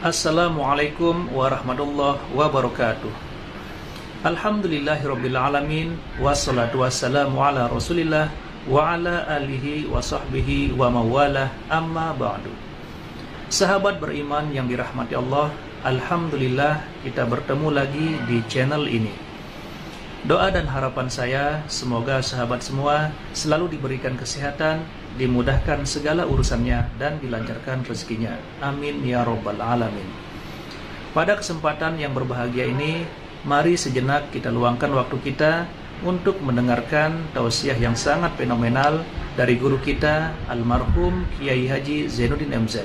Assalamualaikum warahmatullahi wabarakatuh. Alhamdulillahirrabbilalamin. Wassalatu wassalamu ala rasulillah wa ala alihi wa sahbihi wa mawalah, amma ba'du. Sahabat beriman yang dirahmati Allah, alhamdulillah kita bertemu lagi di channel ini. Doa dan harapan saya, semoga sahabat semua selalu diberikan kesehatan, dimudahkan segala urusannya, dan dilancarkan rezekinya. Amin ya robbal alamin. Pada kesempatan yang berbahagia ini, mari sejenak kita luangkan waktu kita untuk mendengarkan tausiah yang sangat fenomenal dari guru kita, almarhum Kiai Haji Zainuddin MZ.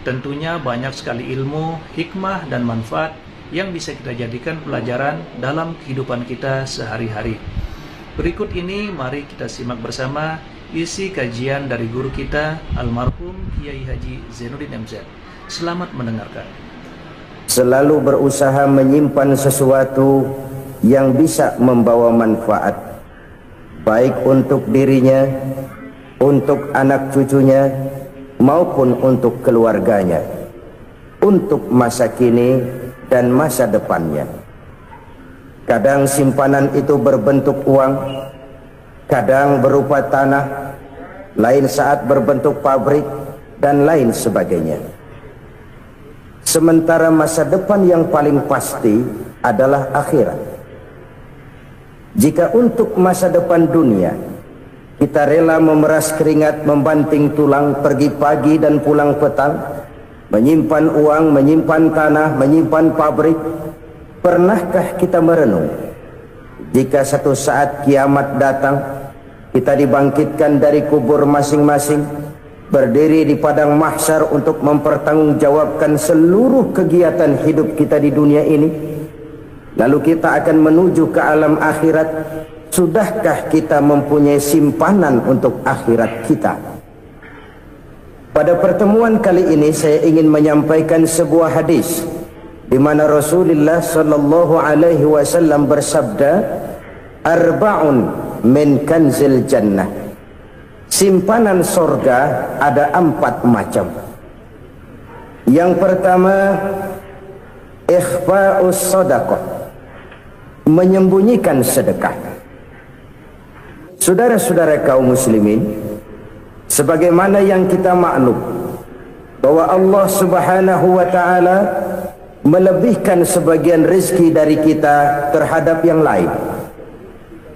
Tentunya banyak sekali ilmu, hikmah, dan manfaat yang bisa kita jadikan pelajaran dalam kehidupan kita sehari-hari. Berikut ini mari kita simak bersama isi kajian dari guru kita, almarhum Kiai Haji Zainuddin MZ. Selamat mendengarkan. Selalu berusaha menyimpan sesuatu yang bisa membawa manfaat, baik untuk dirinya, untuk anak cucunya, maupun untuk keluarganya, untuk masa kini dan masa depannya. Kadang simpanan itu berbentuk uang, kadang berupa tanah, lain saat berbentuk pabrik, dan lain sebagainya. Sementara masa depan yang paling pasti adalah akhirat. Jika untuk masa depan dunia kita rela memeras keringat, membanting tulang, pergi pagi dan pulang petang, menyimpan uang, menyimpan tanah, menyimpan pabrik, pernahkah kita merenung jika satu saat kiamat datang, kita dibangkitkan dari kubur masing-masing, berdiri di padang mahsyar untuk mempertanggungjawabkan seluruh kegiatan hidup kita di dunia ini, lalu kita akan menuju ke alam akhirat? Sudahkah kita mempunyai simpanan untuk akhirat kita? Pada pertemuan kali ini saya ingin menyampaikan sebuah hadis di mana Rasulullah sallallahu alaihi wasallam bersabda, arba'un min kanzil jannah. Simpanan sorga ada 4 macam. Yang pertama, ikhfa'us sadaqah, menyembunyikan sedekah. Saudara-saudara kaum muslimin, sebagaimana yang kita maklum bahwa Allah subhanahu wa ta'ala melebihkan sebagian rezeki dari kita terhadap yang lain.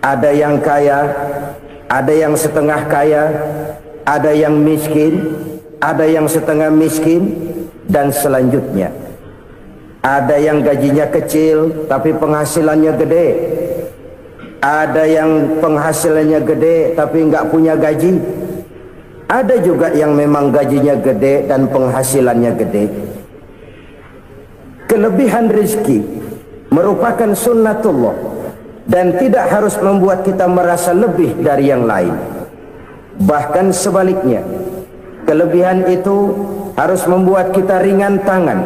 Ada yang kaya, ada yang setengah kaya, ada yang miskin, ada yang setengah miskin, dan selanjutnya. Ada yang gajinya kecil tapi penghasilannya gede. Ada yang penghasilannya gede tapi nggak punya gaji. Ada juga yang memang gajinya gede dan penghasilannya gede. Kelebihan rezeki merupakan sunnatullah dan tidak harus membuat kita merasa lebih dari yang lain. Bahkan sebaliknya, kelebihan itu harus membuat kita ringan tangan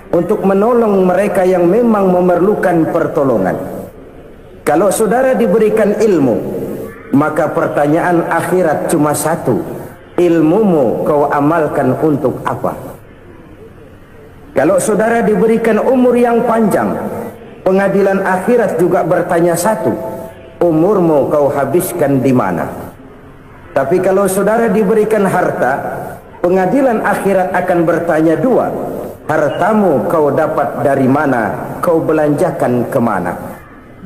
untuk menolong mereka yang memang memerlukan pertolongan. Kalau saudara diberikan ilmu, maka pertanyaan akhirat cuma satu: ilmumu kau amalkan untuk apa? Kalau saudara diberikan umur yang panjang, pengadilan akhirat juga bertanya satu: umurmu kau habiskan di mana? Tapi kalau saudara diberikan harta, pengadilan akhirat akan bertanya dua: hartamu kau dapat dari mana? Kau belanjakan kemana?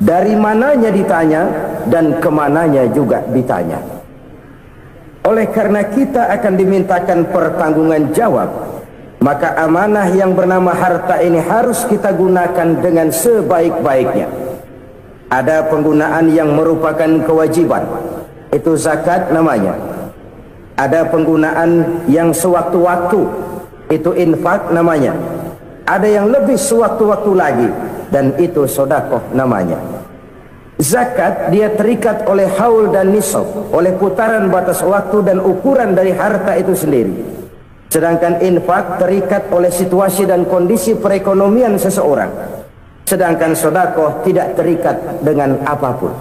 Dari mananya ditanya, dan kemananya juga ditanya. Oleh karena kita akan dimintakan pertanggungan jawab, maka amanah yang bernama harta ini harus kita gunakan dengan sebaik-baiknya. Ada penggunaan yang merupakan kewajiban, itu zakat namanya. Ada penggunaan yang sewaktu-waktu, itu infak namanya. Ada yang lebih sewaktu-waktu lagi, dan itu sedekah namanya. Zakat dia terikat oleh haul dan nisab, oleh putaran batas waktu dan ukuran dari harta itu sendiri. Sedangkan infak terikat oleh situasi dan kondisi perekonomian seseorang. Sedangkan sedekah tidak terikat dengan apapun.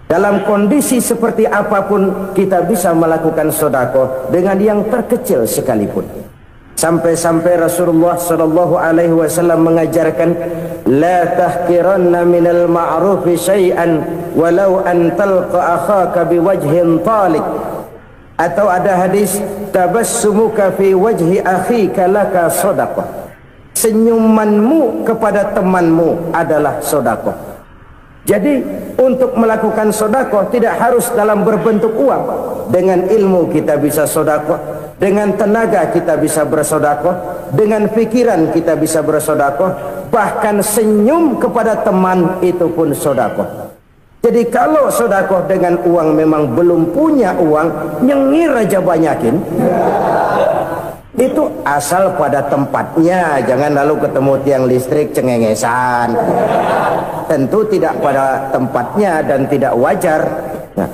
Dalam kondisi seperti apapun kita bisa melakukan sedekah dengan yang terkecil sekalipun. Sampai-sampai Rasulullah sallallahu alaihi wasallam mengajarkan, la tahqiranna minal ma'rufi syai'an walau an talqa akhaka biwajhin talik. Atau ada hadis, tabassumuka fi wajhi akhika laka shadaqah. Senyumanmu kepada temanmu adalah sedekah. Jadi untuk melakukan sedekah tidak harus dalam berbentuk uang. Dengan ilmu kita bisa sedekah, dengan tenaga kita bisa bersedekah, dengan pikiran kita bisa bersedekah, bahkan senyum kepada teman itu pun sedekah. Jadi kalau sedekah dengan uang memang belum punya uang, nyengir aja banyakin. Itu asal pada tempatnya, jangan lalu ketemu tiang listrik cengengesan. Tentu tidak pada tempatnya dan tidak wajar. Nah,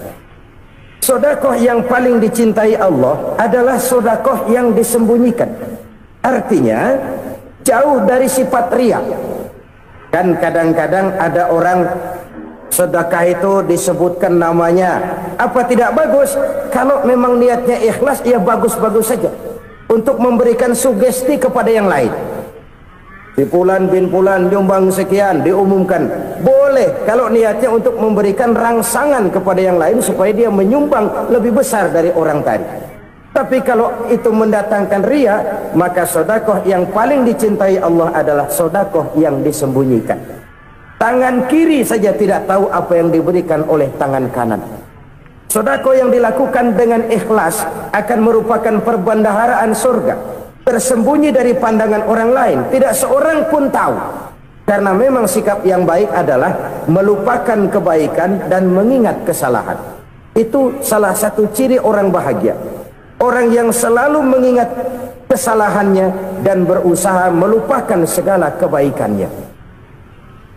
sedekah yang paling dicintai Allah adalah sedekah yang disembunyikan. Artinya jauh dari sifat riya. Kan kadang-kadang ada orang sedekah itu disebutkan namanya, apa tidak bagus? Kalau memang niatnya ikhlas, ya bagus-bagus saja. Untuk memberikan sugesti kepada yang lain. Si Fulan bin Fulan nyumbang sekian, diumumkan. Boleh kalau niatnya untuk memberikan rangsangan kepada yang lain supaya dia menyumbang lebih besar dari orang tadi. Tapi kalau itu mendatangkan riya, maka sedekah yang paling dicintai Allah adalah sedekah yang disembunyikan. Tangan kiri saja tidak tahu apa yang diberikan oleh tangan kanan. Sedekah yang dilakukan dengan ikhlas akan merupakan perbendaharaan surga, tersembunyi dari pandangan orang lain, tidak seorang pun tahu. Karena memang sikap yang baik adalah melupakan kebaikan dan mengingat kesalahan. Itu salah satu ciri orang bahagia. Orang yang selalu mengingat kesalahannya dan berusaha melupakan segala kebaikannya.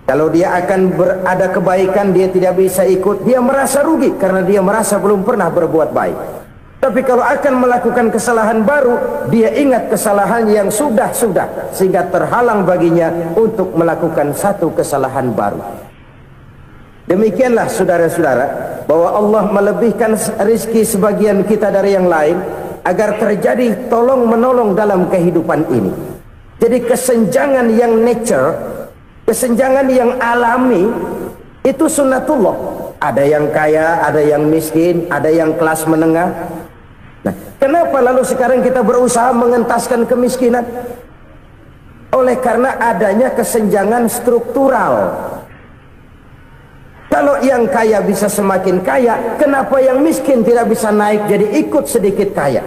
Kalau dia akan berada kebaikan, dia tidak bisa ikut, dia merasa rugi karena dia merasa belum pernah berbuat baik. Tapi kalau akan melakukan kesalahan baru, dia ingat kesalahan yang sudah-sudah, sehingga terhalang baginya untuk melakukan satu kesalahan baru. Demikianlah saudara-saudara, bahwa Allah melebihkan rizki sebagian kita dari yang lain, agar terjadi tolong-menolong dalam kehidupan ini. Jadi kesenjangan yang nature, kesenjangan yang alami, itu sunnatullah. Ada yang kaya, ada yang miskin, ada yang kelas menengah. Nah, kenapa lalu sekarang kita berusaha mengentaskan kemiskinan? Oleh karena adanya kesenjangan struktural. Kalau yang kaya bisa semakin kaya, kenapa yang miskin tidak bisa naik jadi ikut sedikit kaya?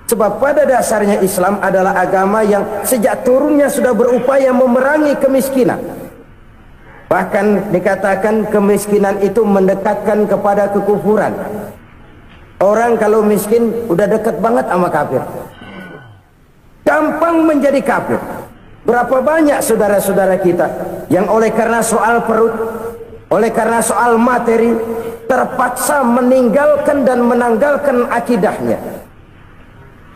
Sebab pada dasarnya Islam adalah agama yang sejak turunnya sudah berupaya memerangi kemiskinan. Bahkan dikatakan kemiskinan itu mendekatkan kepada kekufuran. Orang kalau miskin udah dekat banget sama kafir. Gampang menjadi kafir. Berapa banyak saudara-saudara kita yang oleh karena soal perut, oleh karena soal materi, terpaksa meninggalkan dan menanggalkan akidahnya,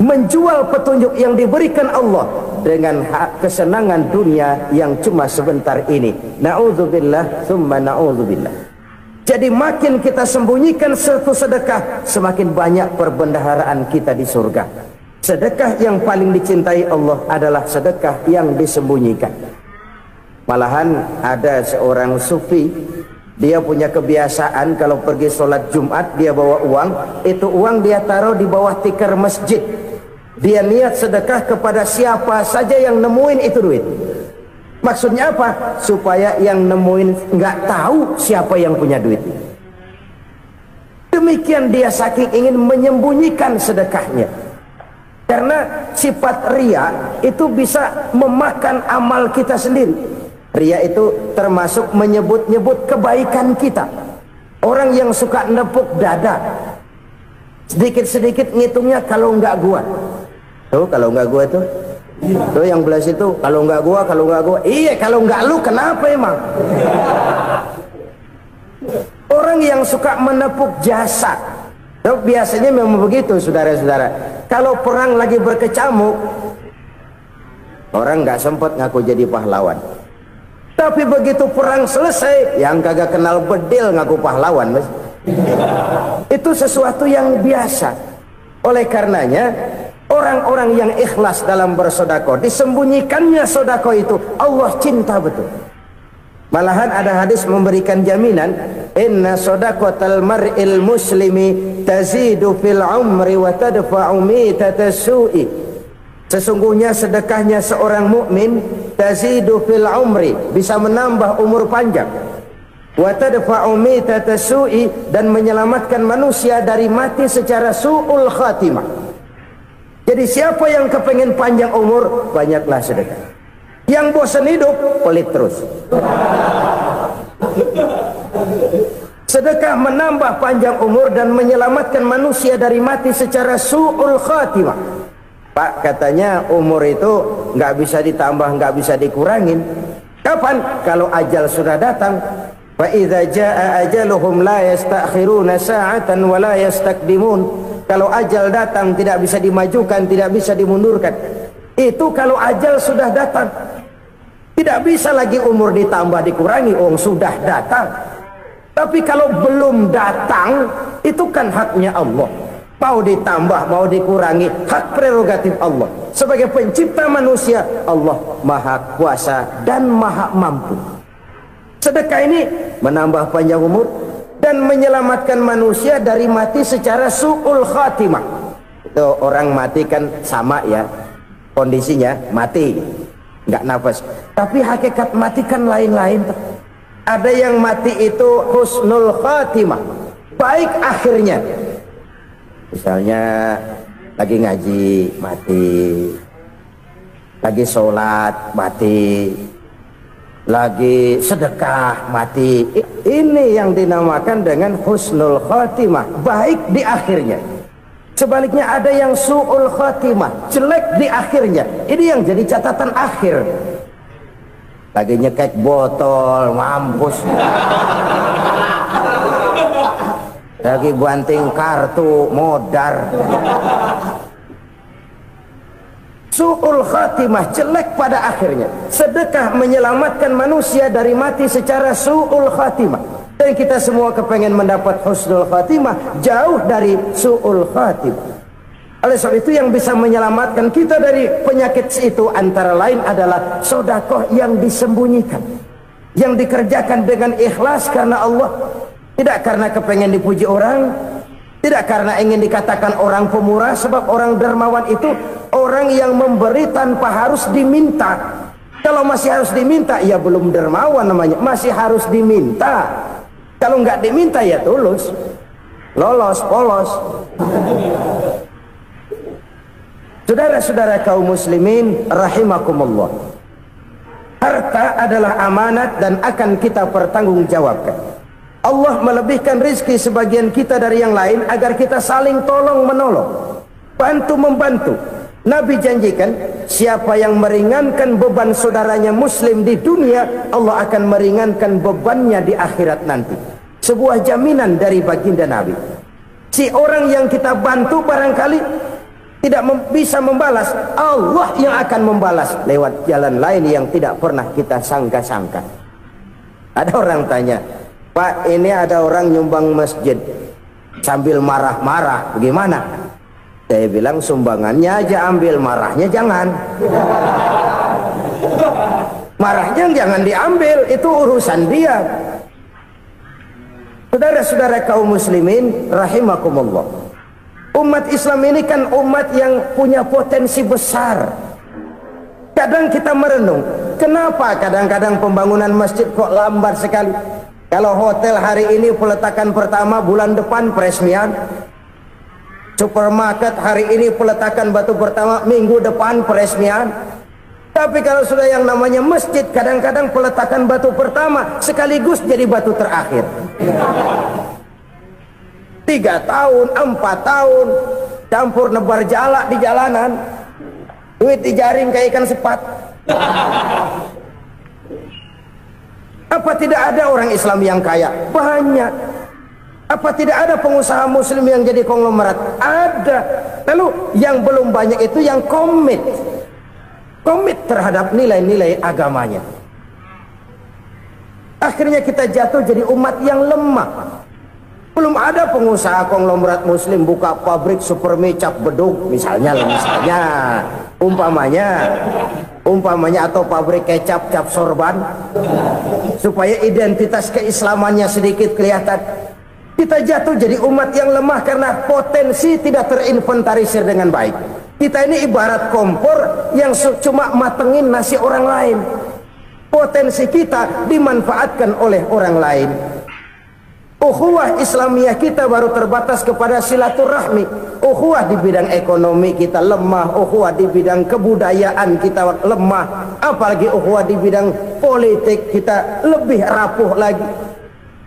menjual petunjuk yang diberikan Allah dengan kesenangan dunia yang cuma sebentar ini. Na'udzubillah thumma na'udzubillah. Jadi makin kita sembunyikan satu sedekah, semakin banyak perbendaharaan kita di surga. Sedekah yang paling dicintai Allah adalah sedekah yang disembunyikan. Malahan ada seorang sufi, dia punya kebiasaan kalau pergi sholat Jumat dia bawa uang, itu uang dia taruh di bawah tikar masjid. Dia niat sedekah kepada siapa saja yang nemuin itu duit. Maksudnya apa? Supaya yang nemuin nggak tahu siapa yang punya duit. Demikian dia saking ingin menyembunyikan sedekahnya. Karena sifat riya itu bisa memakan amal kita sendiri. Riya itu termasuk menyebut-nyebut kebaikan kita. Orang yang suka nepuk dada, sedikit-sedikit ngitungnya kalau nggak gua. Tuh kalau nggak gua tuh yang belas itu kalau nggak gua, iya kalau nggak lu kenapa emang? Orang yang suka menepuk jasa, tuh biasanya memang begitu saudara-saudara. Kalau perang lagi berkecamuk, orang nggak sempat ngaku jadi pahlawan. Tapi begitu perang selesai, yang kagak kenal bedil ngaku pahlawan, mas. Itu sesuatu yang biasa. Oleh karenanya Orang-orang yang ikhlas dalam bersedekah, disembunyikannya sedekah itu Allah cinta betul. Malahan ada hadis memberikan jaminan, inna sadaqatal mar'il muslimi tazidu fil umri wa tadfa'u mitata su'i. Sesungguhnya sedekahnya seorang mukmin tazidu fil umri, bisa menambah umur panjang, wa tadfa'u mitata su'i, dan menyelamatkan manusia dari mati secara su'ul khatimah. Jadi siapa yang kepengen panjang umur, banyaklah sedekah. Yang bosan hidup, pelit terus. Sedekah menambah panjang umur dan menyelamatkan manusia dari mati secara su'ul khatimah. Pak, katanya umur itu nggak bisa ditambah, nggak bisa dikurangin. Kapan? Kalau ajal sudah datang. Fa idza jaa ajaluhum la yastakhiruna sa'atan wa la yastakdimun. Kalau ajal datang tidak bisa dimajukan, tidak bisa dimundurkan. Itu kalau ajal sudah datang. Tidak bisa lagi umur ditambah dikurangi, sudah datang. Tapi kalau belum datang, itu kan haknya Allah. Mau ditambah, mau dikurangi, hak prerogatif Allah. Sebagai pencipta manusia, Allah maha kuasa dan maha mampu. Sedekah ini menambah panjang umur dan menyelamatkan manusia dari mati secara su'ul khatimah. Itu orang mati kan sama ya, kondisinya mati, nggak nafas. Tapi hakikat mati kan lain-lain. Ada yang mati itu husnul khatimah, baik akhirnya. Misalnya lagi ngaji mati, lagi sholat mati, lagi sedekah mati. Ini yang dinamakan dengan husnul khatimah, baik di akhirnya. Sebaliknya ada yang su'ul khatimah, jelek di akhirnya. Ini yang jadi catatan akhir. Lagi nyekek botol, mampus. Lagi banting kartu, modar. Su'ul khatimah, jelek pada akhirnya. Sedekah menyelamatkan manusia dari mati secara su'ul khatimah. Dan kita semua kepengen mendapat husnul khatimah, jauh dari su'ul khatimah. Oleh sebab itu yang bisa menyelamatkan kita dari penyakit itu antara lain adalah sedekah yang disembunyikan, yang dikerjakan dengan ikhlas karena Allah, tidak karena kepengen dipuji orang, tidak karena ingin dikatakan orang pemurah. Sebab orang dermawan itu orang yang memberi tanpa harus diminta. Kalau masih harus diminta, ya belum dermawan namanya, masih harus diminta. Kalau nggak diminta ya tulus, lolos, polos. Saudara-saudara kaum muslimin rahimakumullah, harta adalah amanat dan akan kita pertanggungjawabkan. Allah melebihkan rizki sebagian kita dari yang lain agar kita saling tolong menolong, bantu membantu. Nabi janjikan, siapa yang meringankan beban saudaranya muslim di dunia, Allah akan meringankan bebannya di akhirat nanti. Sebuah jaminan dari baginda Nabi. Si orang yang kita bantu barangkali tidak bisa membalas, Allah yang akan membalas lewat jalan lain yang tidak pernah kita sangka-sangka. Ada orang tanya, Pak, ini ada orang nyumbang masjid sambil marah-marah, bagaimana? Saya bilang sumbangannya aja ambil, marahnya jangan. Marahnya jangan diambil, itu urusan dia. Saudara-saudara kaum muslimin rahimakumullah, umat Islam ini kan umat yang punya potensi besar. Kadang kita merenung, kenapa kadang-kadang pembangunan masjid kok lambat sekali? Kalau hotel hari ini peletakan pertama, bulan depan peresmian. Supermarket hari ini peletakan batu pertama, minggu depan peresmian. Tapi kalau sudah yang namanya masjid, kadang-kadang peletakan batu pertama sekaligus jadi batu terakhir. 3 tahun, 4 tahun, campur nebar jalak di jalanan, duit dijaring kayak ikan sepat. Apa tidak ada orang Islam yang kaya? Banyak. Apa tidak ada pengusaha muslim yang jadi konglomerat? Ada. Lalu yang belum banyak itu yang komit terhadap nilai-nilai agamanya. Akhirnya kita jatuh jadi umat yang lemah. Belum ada pengusaha konglomerat muslim buka pabrik supermi cap beduk misalnya umpamanya atau pabrik kecap cap sorban supaya identitas keislamannya sedikit kelihatan. Kita jatuh jadi umat yang lemah karena potensi tidak terinventarisir dengan baik. Kita ini ibarat kompor yang cuma matengin nasi orang lain. Potensi kita dimanfaatkan oleh orang lain. Ukhuwah Islamiyah kita baru terbatas kepada silaturahmi. Ukhuwah di bidang ekonomi kita lemah, ukhuwah di bidang kebudayaan kita lemah, apalagi ukhuwah di bidang politik kita lebih rapuh lagi.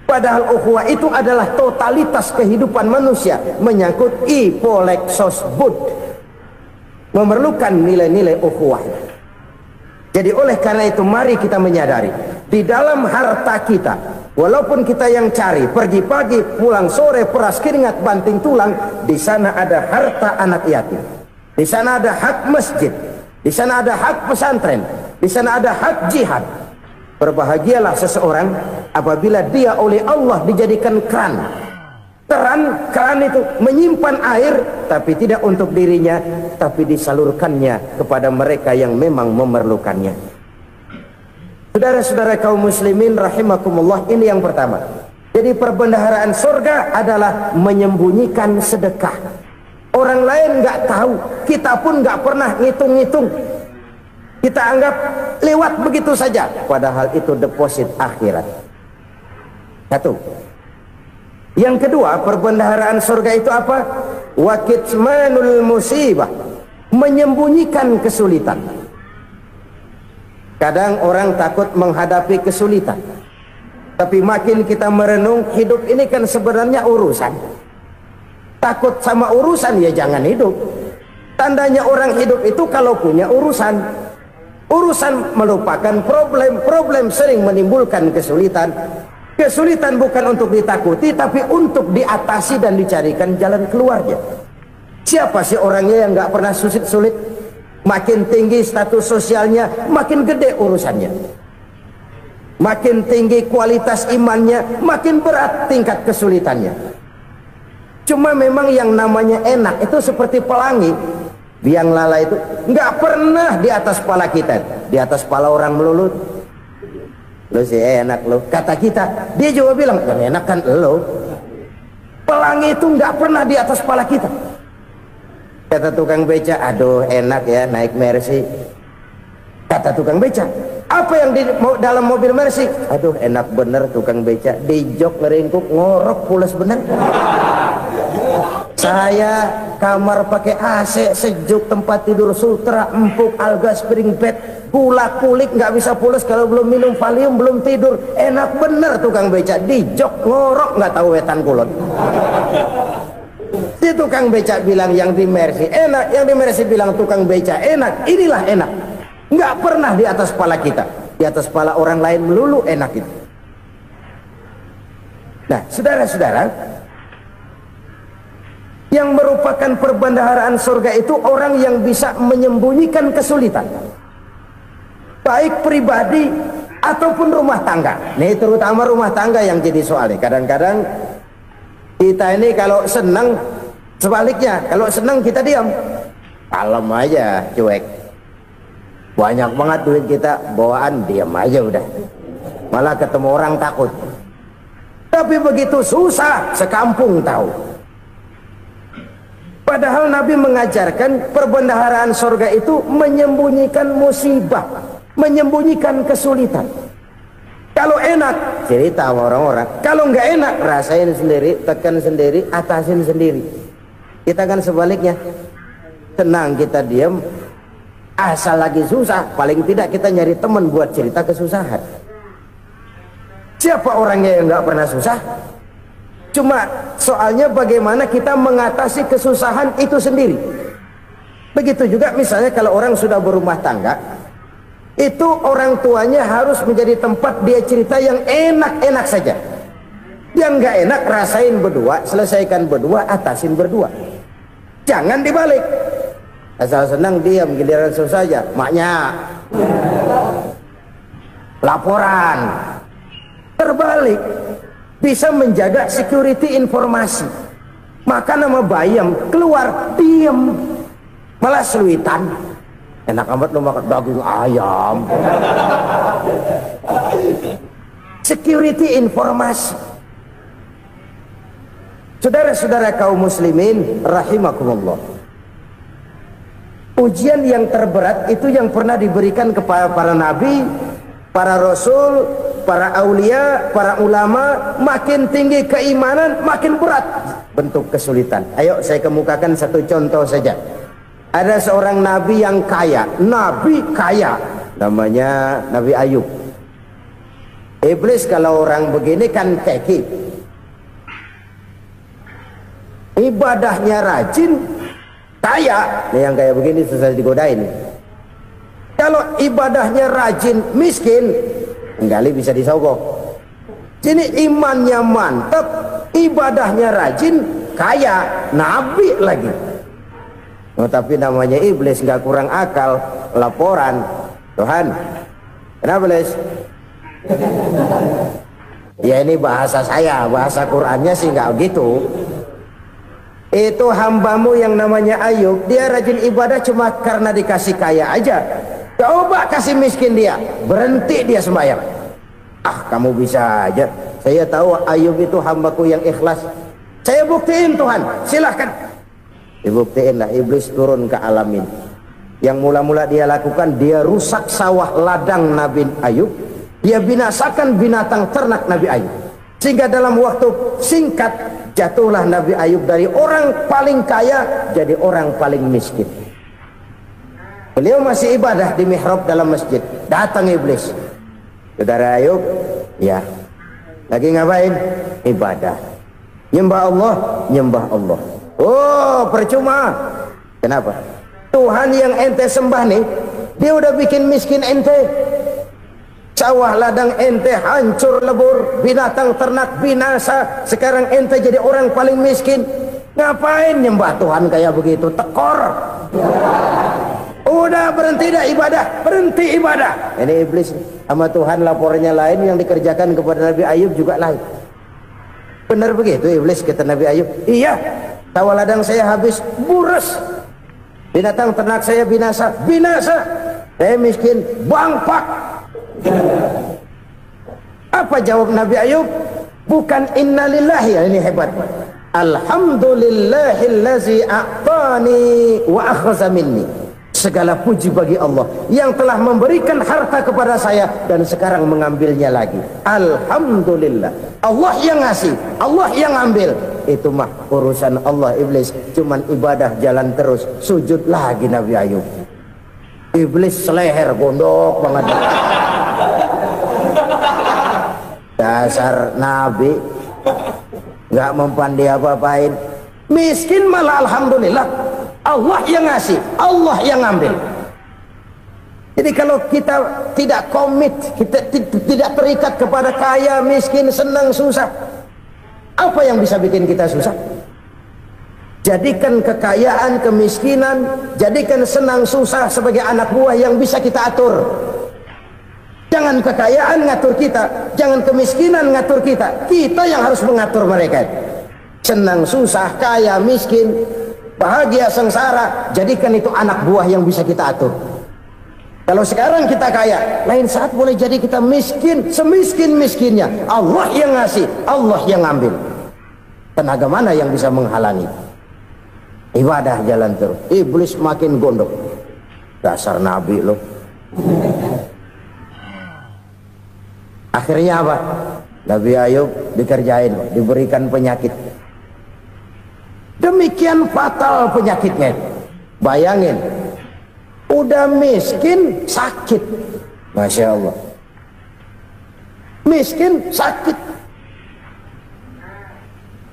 Padahal ukhuwah itu adalah totalitas kehidupan manusia, menyangkut ipolexos bud, memerlukan nilai-nilai ukhuwah. Jadi oleh karena itu mari kita menyadari di dalam harta kita, walaupun kita yang cari pergi pagi pulang sore peras keringat banting tulang, di sana ada harta anak yatim, di sana ada hak masjid, di sana ada hak pesantren, di sana ada hak jihad. Berbahagialah seseorang apabila dia oleh Allah dijadikan keran. Keran itu menyimpan air, tapi tidak untuk dirinya, tapi disalurkannya kepada mereka yang memang memerlukannya. Saudara-saudara kaum muslimin rahimakumullah, ini yang pertama. Jadi perbendaharaan surga adalah menyembunyikan sedekah. Orang lain nggak tahu, kita pun nggak pernah ngitung-ngitung. Kita anggap lewat begitu saja, padahal itu deposit akhirat. Satu. Yang kedua, perbendaharaan surga itu apa? Wa kitmanul musibah, menyembunyikan kesulitan. Kadang orang takut menghadapi kesulitan, tapi makin kita merenung, hidup ini kan sebenarnya urusan. Takut sama urusan ya jangan hidup. Tandanya orang hidup itu kalau punya urusan. Urusan melupakan problem, problem sering menimbulkan kesulitan. Kesulitan bukan untuk ditakuti, tapi untuk diatasi dan dicarikan jalan keluarnya. Siapa sih orangnya yang nggak pernah sulit-sulit? Makin tinggi status sosialnya, makin gede urusannya. Makin tinggi kualitas imannya, makin berat tingkat kesulitannya. Cuma memang yang namanya enak itu seperti pelangi. Biang lala itu nggak pernah di atas kepala kita, di atas kepala orang melulu. Lo sih enak lo, kata kita. Dia juga bilang yang enak kan lo. Pelangi itu nggak pernah di atas kepala kita. Kata tukang beca, aduh enak ya naik Mercy. Kata tukang beca, apa yang di dalam mobil Mercy? Aduh enak bener tukang beca, di jok ngeringkuk ngorok pules bener. Saya kamar pakai AC sejuk, tempat tidur sutra empuk, alga spring bed, kulak kulik nggak bisa pules kalau belum minum Valium, belum tidur. Enak bener tukang beca, di jok ngorok nggak tahu wetan kulon. Si tukang beca bilang yang di Mercy enak, yang di Mercy bilang tukang beca enak. Inilah enak, nggak pernah di atas kepala kita, di atas kepala orang lain melulu enak itu. Nah saudara-saudara, yang merupakan perbendaharaan surga itu orang yang bisa menyembunyikan kesulitan, baik pribadi ataupun rumah tangga. Nih terutama rumah tangga yang jadi soalnya. Kadang-kadang kita ini kalau senang, sebaliknya kalau senang kita diam, kalem aja, cuek. Banyak banget duit kita bawaan, diam aja udah. Malah ketemu orang takut. Tapi begitu susah, sekampung tahu. Padahal Nabi mengajarkan perbendaharaan surga itu menyembunyikan musibah, menyembunyikan kesulitan. Kalau enak, cerita sama orang-orang. Kalau nggak enak, rasain sendiri, tekan sendiri, atasin sendiri. Kita kan sebaliknya, tenang kita diam, asal lagi susah, paling tidak kita nyari teman buat cerita kesusahan. Siapa orangnya yang nggak pernah susah? Cuma soalnya bagaimana kita mengatasi kesusahan itu sendiri. Begitu juga misalnya kalau orang sudah berumah tangga, itu orang tuanya harus menjadi tempat dia cerita yang enak-enak saja. Yang nggak enak rasain berdua, selesaikan berdua, atasin berdua. Jangan dibalik. Asal senang diam, giliran susah saja. Maknya laporan. Terbalik. bisa menjaga security informasi. Maka nama bayam keluar diam, malah seluitan. Enak amat lo makan daging ayam. Security informasi. Saudara-saudara kaum muslimin rahimakumullah, ujian yang terberat itu yang pernah diberikan kepada para nabi, para rasul, para aulia, para ulama. Makin tinggi keimanan, makin berat bentuk kesulitan. Ayo saya kemukakan satu contoh saja. Ada seorang nabi yang kaya, nabi kaya, namanya Nabi Ayub. Iblis kalau orang begini kan keki, ibadahnya rajin, kaya. Nih yang kayak begini susah digodain. Kalau ibadahnya rajin, miskin, enggali bisa disogok. Sini imannya mantap, ibadahnya rajin, kaya, nabi lagi. Oh, tapi namanya iblis nggak kurang akal. Laporan, Tuhan, kenapa Les? Ya ini bahasa saya, bahasa Qurannya sih nggak gitu. Itu hambamu yang namanya Ayub, dia rajin ibadah cuma karena dikasih kaya aja. Coba kasih miskin dia, berhenti dia sembahyang. Ah, kamu bisa aja. Saya tahu Ayub itu hambaku yang ikhlas. Saya buktiin Tuhan, silahkan. Dibuktiin lah, iblis turun ke alam ini. Yang mula-mula dia lakukan, dia rusak sawah ladang Nabi Ayub. Dia binasakan binatang ternak Nabi Ayub. Sehingga dalam waktu singkat, jatuhlah Nabi Ayub dari orang paling kaya jadi orang paling miskin. Beliau masih ibadah di mihrab dalam masjid. Datang iblis. Saudara Ayub, ya, lagi ngapain? Ibadah. Nyembah Allah, nyembah Allah. Oh, percuma. Kenapa? Tuhan yang ente sembah nih, dia udah bikin miskin ente. Sawah ladang ente hancur lebur, binatang ternak binasa. Sekarang ente jadi orang paling miskin. Ngapain nyembah Tuhan kayak begitu? Tekor. Udah berhenti dah ibadah, berhenti ibadah. Ini iblis sama Tuhan laporannya lain, yang dikerjakan kepada Nabi Ayub juga lain. Benar begitu iblis kata Nabi Ayub? Iya, sawah ladang saya habis buras, binatang ternak saya binasa, binasa. Saya miskin, bangpak. Apa jawab Nabi Ayub? Bukan innalillahi, ya ini hebat. Alhamdulillahillazi a'tani wa akhza minni. Segala puji bagi Allah yang telah memberikan harta kepada saya dan sekarang mengambilnya lagi. Alhamdulillah. Allah yang ngasih, Allah yang ambil. Itu mah urusan Allah. Iblis cuman ibadah jalan terus, sujud lagi Nabi Ayub. Iblis seleher gondok banget. Dasar Nabi nggak mempan dia apa-apain. Miskin malah alhamdulillah. Allah yang ngasih, Allah yang ngambil. Jadi kalau kita tidak komit, kita tidak terikat kepada kaya, miskin, senang, susah, apa yang bisa bikin kita susah? Jadikan kekayaan, kemiskinan, jadikan senang, susah sebagai anak buah yang bisa kita atur. Jangan kekayaan ngatur kita, jangan kemiskinan ngatur kita. Kita yang harus mengatur mereka. Senang, susah, kaya, miskin, bahagia, sengsara, jadikan itu anak buah yang bisa kita atur. Kalau sekarang kita kaya, lain saat boleh jadi kita miskin, semiskin-miskinnya. Allah yang ngasih, Allah yang ngambil. Tenaga mana yang bisa menghalangi? Ibadah jalan terus. Iblis makin gondok. Dasar Nabi loh. Akhirnya apa? Nabi Ayub dikerjain, diberikan penyakit. Demikian fatal penyakitnya. Bayangin, udah miskin sakit. Masya Allah. Miskin sakit.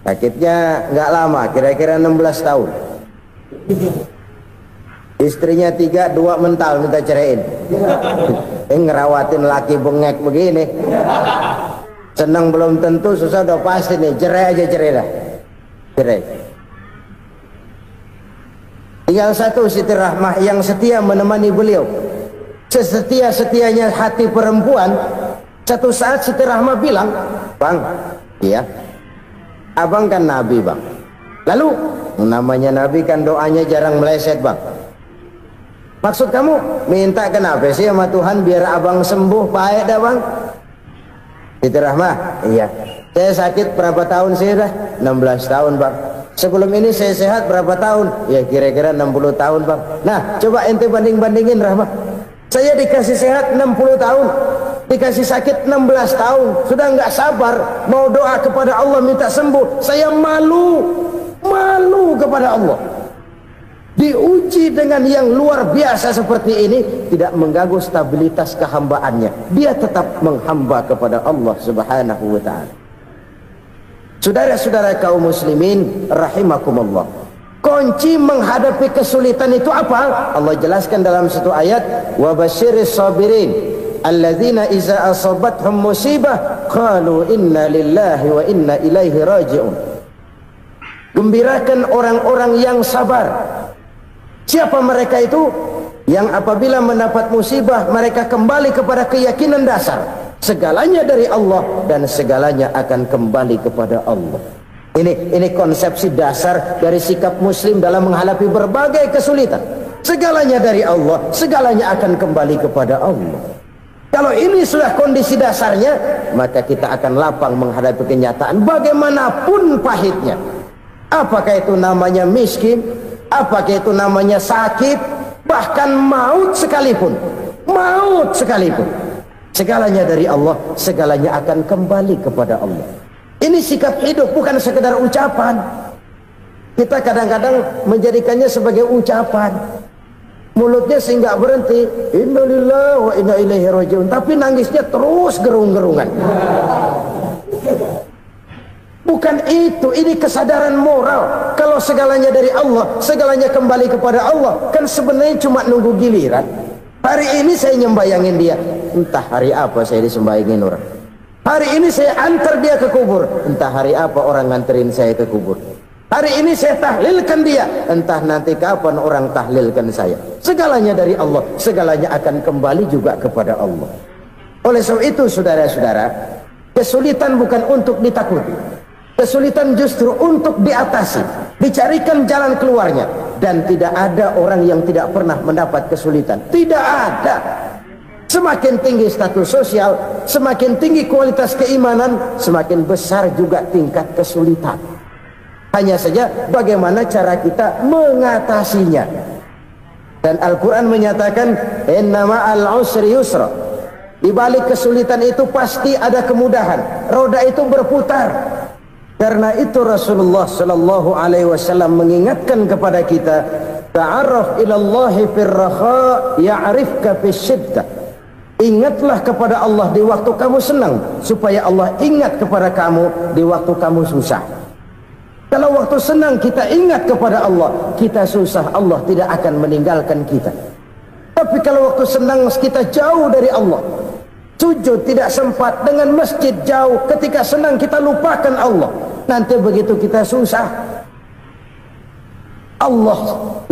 Sakitnya nggak lama, kira-kira 16 tahun. Istrinya 3, 2 mental minta ceraiin. Ngerawatin laki bengek begini. Senang belum tentu, susah udah pasti nih. Cerai aja, cerai dah. Cerai. Tinggal satu Siti Rahmah yang setia menemani beliau. Sesetia-setianya hati perempuan. Satu saat Siti Rahmah bilang, "Bang, Ya, abang kan nabi bang. Lalu namanya nabi kan doanya jarang meleset bang. Maksud kamu minta kenapa sih sama Tuhan biar abang sembuh baik dah bang? Itu Rahmah. Iya. Saya sakit berapa tahun sih dah? 16 tahun bang. Sebelum ini saya sehat berapa tahun? Ya kira-kira 60 tahun bang. Nah coba ente banding-bandingin Rahmah. Saya dikasih sehat 60 tahun, dikasih sakit 16 tahun, sudah nggak sabar mau doa kepada Allah minta sembuh. Saya malu kepada Allah. Diuji dengan yang luar biasa seperti ini, tidak mengganggu stabilitas kehambaannya. Dia tetap menghamba kepada Allah Subhanahu wa ta'ala. Saudara-saudara kaum muslimin rahimakumullah, kunci menghadapi kesulitan itu apa? Allah jelaskan dalam satu ayat, wa basyiris sabirin alladzina iza asabathum musibah qalu inna lillahi wa inna ilaihi raji'un. Gembirakan orang-orang yang sabar. Siapa mereka itu? Yang apabila mendapat musibah mereka kembali kepada keyakinan dasar, segalanya dari Allah dan segalanya akan kembali kepada Allah. Ini konsepsi dasar dari sikap muslim dalam menghadapi berbagai kesulitan. Segalanya dari Allah, segalanya akan kembali kepada Allah. Kalau ini sudah kondisi dasarnya, maka kita akan lapang menghadapi kenyataan bagaimanapun pahitnya. Apakah itu namanya miskin, apakah itu namanya sakit, bahkan maut sekalipun. Segalanya dari Allah, segalanya akan kembali kepada Allah. Ini sikap hidup, bukan sekedar ucapan. Kita kadang-kadang menjadikannya sebagai ucapan. Mulutnya sih nggak berhenti, innalillahi wa inna ilaihi raji'un, tapi nangisnya terus gerung-gerungan. Bukan itu, ini kesadaran moral. Kalau segalanya dari Allah, segalanya kembali kepada Allah, kan sebenarnya cuma nunggu giliran. Hari ini saya nyembayangin dia, entah hari apa saya disembayangin orang. Hari ini saya antar dia ke kubur, entah hari apa orang nganterin saya ke kubur. Hari ini saya tahlilkan dia, entah nanti kapan orang tahlilkan saya. Segalanya dari Allah, segalanya akan kembali juga kepada Allah. Oleh sebab itu saudara-saudara, kesulitan bukan untuk ditakuti, kesulitan justru untuk diatasi, dicarikan jalan keluarnya. Dan tidak ada orang yang tidak pernah mendapat kesulitan, tidak ada. Semakin tinggi status sosial, semakin tinggi kualitas keimanan, semakin besar juga tingkat kesulitan. Hanya saja bagaimana cara kita mengatasinya. Dan Al-Quran menyatakan, inna ma'al usri yusra. Di balik kesulitan itu pasti ada kemudahan. Roda itu berputar. Karena itu Rasulullah sallallahu alaihi wasallam mengingatkan kepada kita, ta'arraf ilallahi firraha ya'rifka fisyiddah. Ingatlah kepada Allah di waktu kamu senang, supaya Allah ingat kepada kamu di waktu kamu susah. Kalau waktu senang kita ingat kepada Allah, kita susah, Allah tidak akan meninggalkan kita. Tapi kalau waktu senang kita jauh dari Allah, sujud tidak sempat, dengan masjid jauh, ketika senang kita lupakan Allah, nanti begitu kita susah, Allah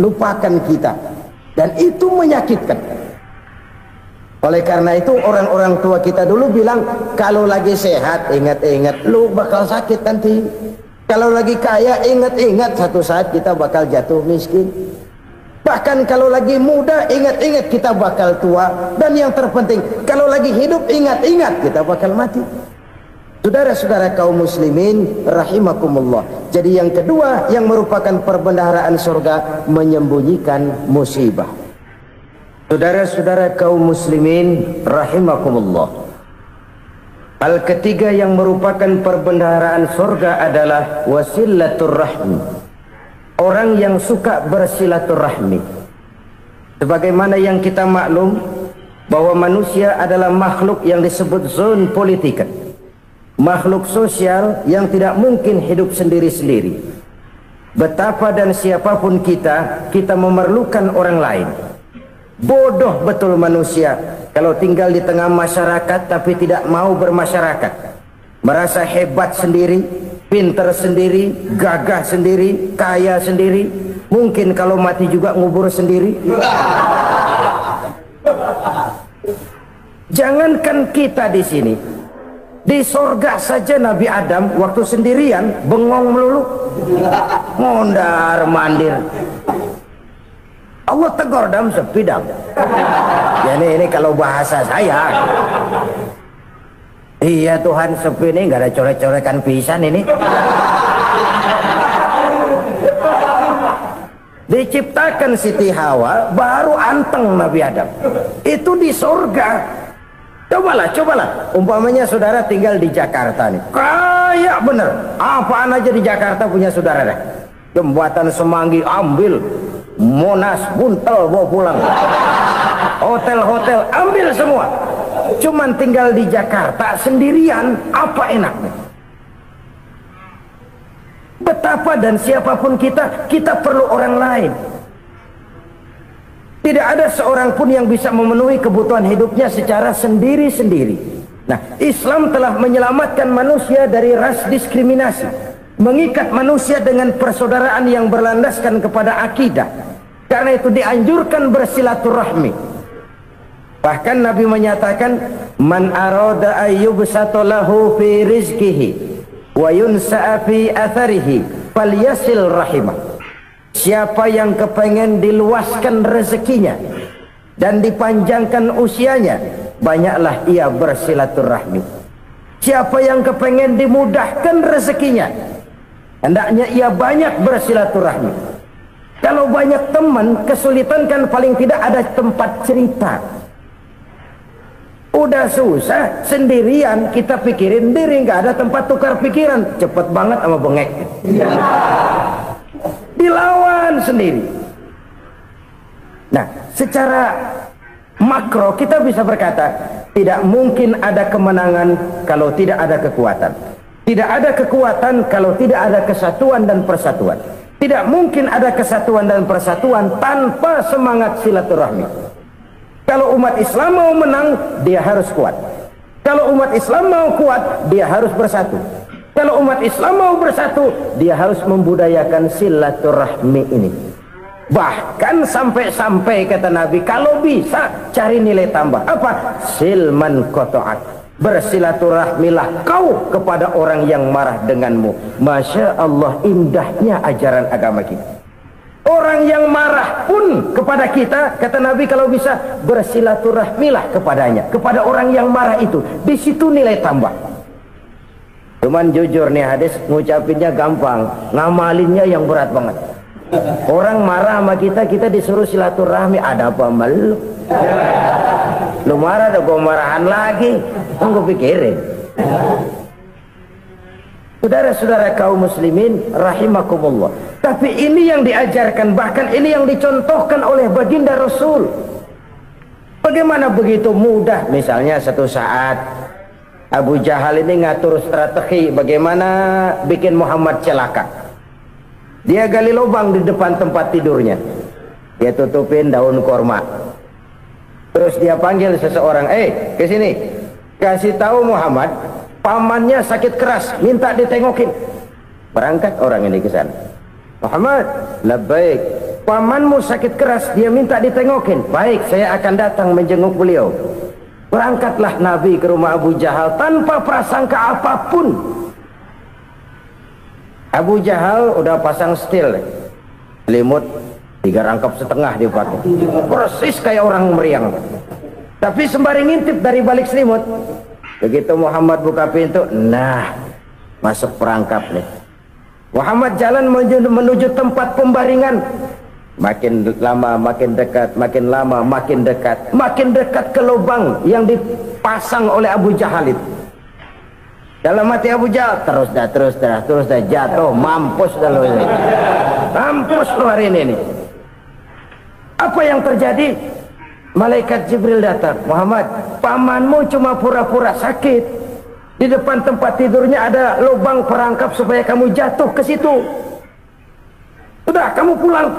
lupakan kita, dan itu menyakitkan. Oleh karena itu orang-orang tua kita dulu bilang, kalau lagi sehat ingat-ingat lu bakal sakit nanti. Kalau lagi kaya ingat-ingat satu saat kita bakal jatuh miskin. Bahkan kalau lagi muda ingat-ingat kita bakal tua. Dan yang terpenting, kalau lagi hidup ingat-ingat kita bakal mati. Saudara-saudara kaum muslimin rahimakumullah. Jadi yang kedua yang merupakan perbendaharaan surga, menyembunyikan musibah. Saudara-saudara kaum muslimin rahimakumullah. Hal ketiga yang merupakan perbendaharaan surga adalah wasilatur rahmi. Orang yang suka bersilaturahmi. Sebagaimana yang kita maklum bahwa manusia adalah makhluk yang disebut zon politika, makhluk sosial yang tidak mungkin hidup sendiri-sendiri. Betapa dan siapapun kita memerlukan orang lain. Bodoh betul manusia kalau tinggal di tengah masyarakat tapi tidak mau bermasyarakat, merasa hebat sendiri, pinter sendiri, gagah sendiri, kaya sendiri, mungkin kalau mati juga ngubur sendiri. Jangankan kita di sini, Di sorga saja Nabi Adam waktu sendirian bengong melulu, mondar mandir. Allah tegur dam sepi dam. Ya ini kalau bahasa saya. Iya Tuhan, sepi ini nggak ada coret-corekan pisan ini. Diciptakan Siti Hawa baru anteng Nabi Adam. Itu di surga. Cobalah. Umpamanya saudara tinggal di Jakarta nih. Kayak bener. Apaan aja di Jakarta punya saudara dah. Jembatan Semanggi ambil. Monas, Buntel bawa pulang. Hotel-hotel ambil semua. Cuman tinggal di Jakarta sendirian, apa enaknya? Betapa dan siapapun kita perlu orang lain. Tidak ada seorang pun yang bisa memenuhi kebutuhan hidupnya secara sendiri-sendiri. Nah, Islam telah menyelamatkan manusia dari ras diskriminasi, mengikat manusia dengan persaudaraan yang berlandaskan kepada akidah. Karena itu dianjurkan bersilaturahmi. Bahkan Nabi menyatakan, man arada ayyubsata lahu fi rizqihi wa yunsa'a fi atharihi falyasil rahimah. Siapa yang kepengen diluaskan rezekinya dan dipanjangkan usianya, banyaklah ia bersilaturahmi. Siapa yang kepengen dimudahkan rezekinya, hendaknya ia banyak bersilaturahmi. Kalau banyak teman, kesulitan kan paling tidak ada tempat cerita. Udah susah sendirian, kita pikirin diri, nggak ada tempat tukar pikiran. Cepet banget sama bengek. Dilawan sendiri. Nah, secara makro kita bisa berkata, tidak mungkin ada kemenangan kalau tidak ada kekuatan. Tidak ada kekuatan kalau tidak ada kesatuan dan persatuan. Tidak mungkin ada kesatuan dan persatuan tanpa semangat silaturahmi. Kalau umat Islam mau menang, dia harus kuat. Kalau umat Islam mau kuat, dia harus bersatu. Kalau umat Islam mau bersatu, dia harus membudayakan silaturahmi ini. Bahkan sampai-sampai kata Nabi, kalau bisa cari nilai tambah. Apa? Silman qata'at. Bersilaturahmilah kau kepada orang yang marah denganmu. Masya Allah, indahnya ajaran agama kita. Orang yang marah pun kepada kita, kata Nabi, kalau bisa bersilaturahmilah kepadanya, kepada orang yang marah itu. Di situ nilai tambah. Cuman jujur nih hadis, ngucapinnya gampang, ngamalinnya yang berat banget. Orang marah sama kita, kita disuruh silaturahmi, ada apa malu? Lu marah, ada gua marahan lagi. Tunggu pikirin. Saudara-saudara kaum muslimin rahimakumullah. Tapi ini yang diajarkan, bahkan ini yang dicontohkan oleh baginda Rasul. Bagaimana begitu mudah, misalnya satu saat Abu Jahal ini ngatur strategi bagaimana bikin Muhammad celaka. Dia gali lubang di depan tempat tidurnya. Dia tutupin daun korma. Terus dia panggil seseorang, ke sini. Kasih tahu Muhammad, pamannya sakit keras, minta ditengokin. Berangkat orang ini ke sana. Muhammad, labbaik. Pamanmu sakit keras, dia minta ditengokin. Baik, saya akan datang menjenguk beliau. Berangkatlah Nabi ke rumah Abu Jahal tanpa prasangka apapun. Abu Jahal udah pasang setil, selimut 3 rangkap setengah dia pakai, persis kayak orang meriang. Tapi sembari ngintip dari balik selimut, begitu Muhammad buka pintu, nah masuk perangkap nih. Muhammad jalan menuju tempat pembaringan. Makin lama makin dekat, makin lama makin dekat, makin dekat ke lubang yang dipasang oleh Abu Jahal itu. Dalam hati Abu Jahal, terus dah jatuh, mampus dah lo ini. Mampus lo hari ini nih. Apa yang terjadi? Malaikat Jibril datang. Muhammad, pamanmu cuma pura-pura sakit. Di depan tempat tidurnya ada lubang perangkap supaya kamu jatuh ke situ. Sudah, kamu pulang.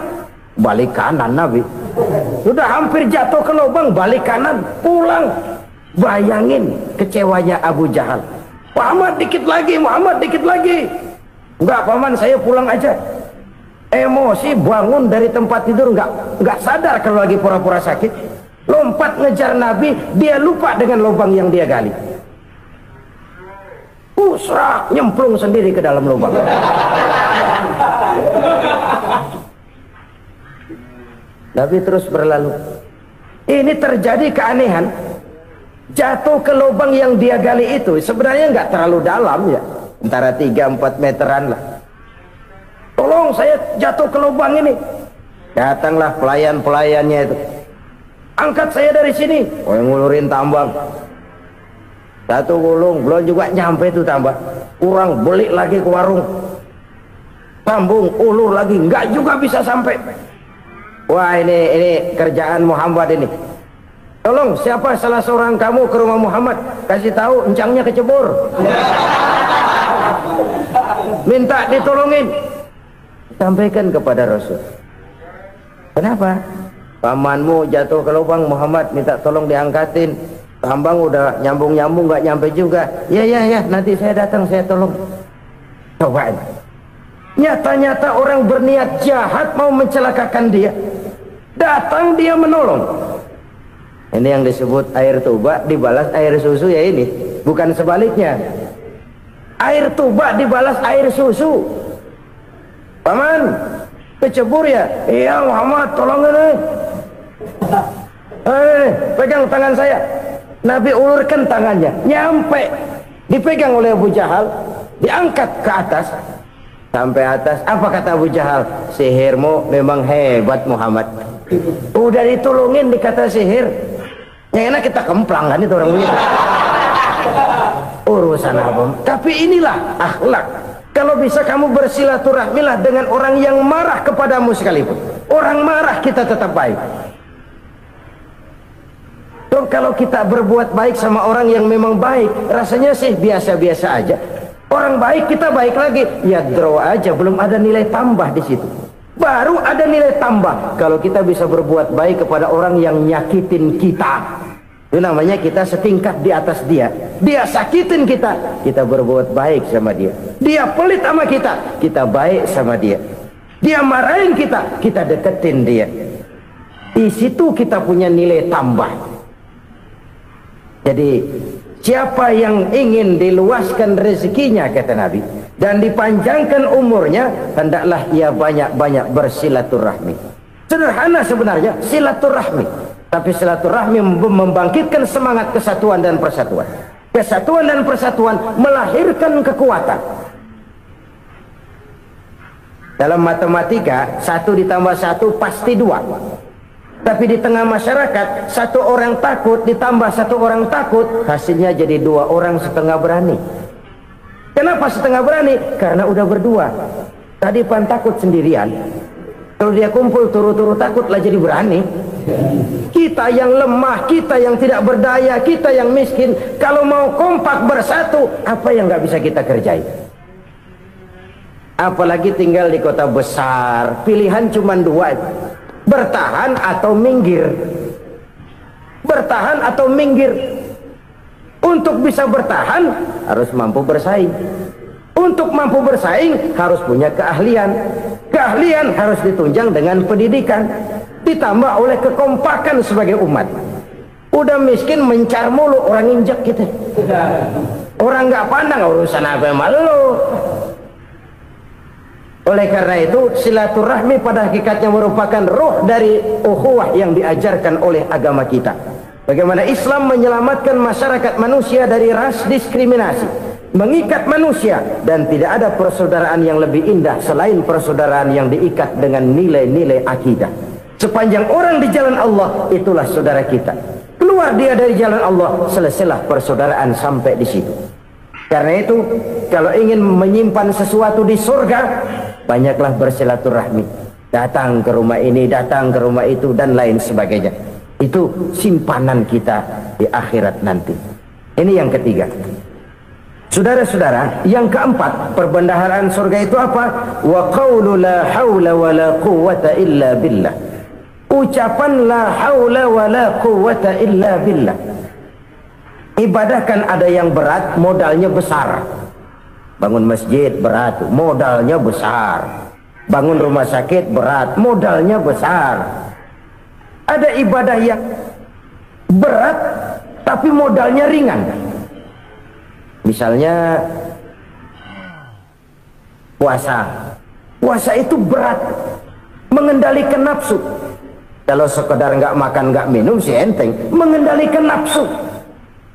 Balik kanan Nabi. Sudah hampir jatuh ke lubang, balik kanan, pulang. Bayangin kecewanya Abu Jahal. Muhammad dikit lagi, Muhammad dikit lagi. Enggak paman, saya pulang aja. Emosi bangun dari tempat tidur, enggak sadar kalau lagi pura-pura sakit. Lompat ngejar Nabi, dia lupa dengan lubang yang dia gali. pusrak, nyemplung sendiri ke dalam lubang. Nabi terus berlalu. Ini terjadi keanehan. Jatuh ke lubang yang dia gali itu sebenarnya nggak terlalu dalam ya, antara 3-4 meteran lah. Tolong saya jatuh ke lubang ini. Datanglah pelayan-pelayannya itu. Angkat saya dari sini. Oh, yang ngulurin tambang. Satu gulung, belum juga nyampe itu tambang. Kurang beli lagi ke warung. Sambung, ulur lagi, nggak juga bisa sampai. Wah, ini kerjaan Muhammad ini. Tolong, siapa salah seorang kamu ke rumah Muhammad, kasih tahu encangnya kecebur. Minta ditolongin. Sampaikan kepada Rasul. Kenapa? Pamanmu jatuh ke lubang, Muhammad minta tolong diangkatin. Tambang udah nyambung-nyambung nggak nyampe juga. Ya, nanti saya datang, saya tolong. Cobain. Nyata-nyata orang berniat jahat mau mencelakakan dia. Datang dia menolong. Ini yang disebut air tuba dibalas air susu ya ini. Bukan sebaliknya. Air tuba dibalas air susu. Paman, kecebur ya? Iya Muhammad, tolongin nih. Pegang tangan saya. Nabi ulurkan tangannya. Nyampe. Dipegang oleh Abu Jahal. Diangkat ke atas. Sampai atas. Apa kata Abu Jahal? Sihirmu memang hebat Muhammad. Udah ditolongin dikata sihir. Yang enak kita kemplang kan itu orang begitu. Urusan apa? Tapi inilah akhlak. Kalau bisa kamu bersilaturahmilah dengan orang yang marah kepadamu sekalipun. Orang marah kita tetap baik. So, kalau kita berbuat baik sama orang yang memang baik, rasanya sih biasa-biasa aja. Orang baik kita baik lagi, ya draw aja, belum ada nilai tambah di situ. Baru ada nilai tambah kalau kita bisa berbuat baik kepada orang yang nyakitin kita. Itu namanya kita setingkat di atas dia. Dia sakitin kita, kita berbuat baik sama dia. Dia pelit sama kita, kita baik sama dia. Dia marahin kita, kita deketin dia. Di situ kita punya nilai tambah. Jadi siapa yang ingin diluaskan rezekinya, kata Nabi, dan dipanjangkan umurnya, hendaklah ia banyak-banyak bersilaturahmi. Sederhana sebenarnya silaturahmi, tapi silaturahmi membangkitkan semangat kesatuan dan persatuan. Kesatuan dan persatuan melahirkan kekuatan. Dalam matematika 1 ditambah 1 pasti 2. Tapi di tengah masyarakat 1 orang takut ditambah 1 orang takut, hasilnya jadi 2 orang setengah berani. Kenapa setengah berani? Karena udah berdua. Tadi pan takut sendirian. Kalau dia kumpul turu-turu takutlah jadi berani. Kita yang lemah, kita yang tidak berdaya, kita yang miskin, kalau mau kompak bersatu, apa yang nggak bisa kita kerjain? Apalagi tinggal di kota besar, pilihan cuma 2, bertahan atau minggir. Bertahan atau minggir. Untuk bisa bertahan harus mampu bersaing. Untuk mampu bersaing harus punya keahlian. Keahlian harus ditunjang dengan pendidikan, ditambah oleh kekompakan sebagai umat. Udah miskin mencar mulu, orang injek gitu. Orang nggak pandang urusan apa yang malu. Oleh karena itu silaturahmi pada hakikatnya merupakan roh dari ukhuwah yang diajarkan oleh agama kita. Bagaimana Islam menyelamatkan masyarakat manusia dari ras diskriminasi, mengikat manusia, dan tidak ada persaudaraan yang lebih indah selain persaudaraan yang diikat dengan nilai-nilai akidah. Sepanjang orang di jalan Allah, itulah saudara kita. Keluar dia dari jalan Allah, selesailah persaudaraan sampai di situ. Karena itu, kalau ingin menyimpan sesuatu di surga, banyaklah bersilaturahmi. Datang ke rumah ini, datang ke rumah itu, dan lain sebagainya. Itu simpanan kita di akhirat nanti. Ini yang ketiga. Saudara-saudara, yang keempat, perbendaharaan surga itu apa? Wa qawlu la hawla wa la quwwata illa billah. Ucapan la hawla wa la quwwata illa billah. Ibadah kan ada yang berat, modalnya besar. Bangun masjid berat, modalnya besar. Bangun rumah sakit berat, modalnya besar. Ada ibadah yang berat tapi modalnya ringan. Misalnya Puasa. Puasa itu berat, mengendalikan nafsu. Kalau sekedar nggak makan nggak minum sih enteng, mengendalikan nafsu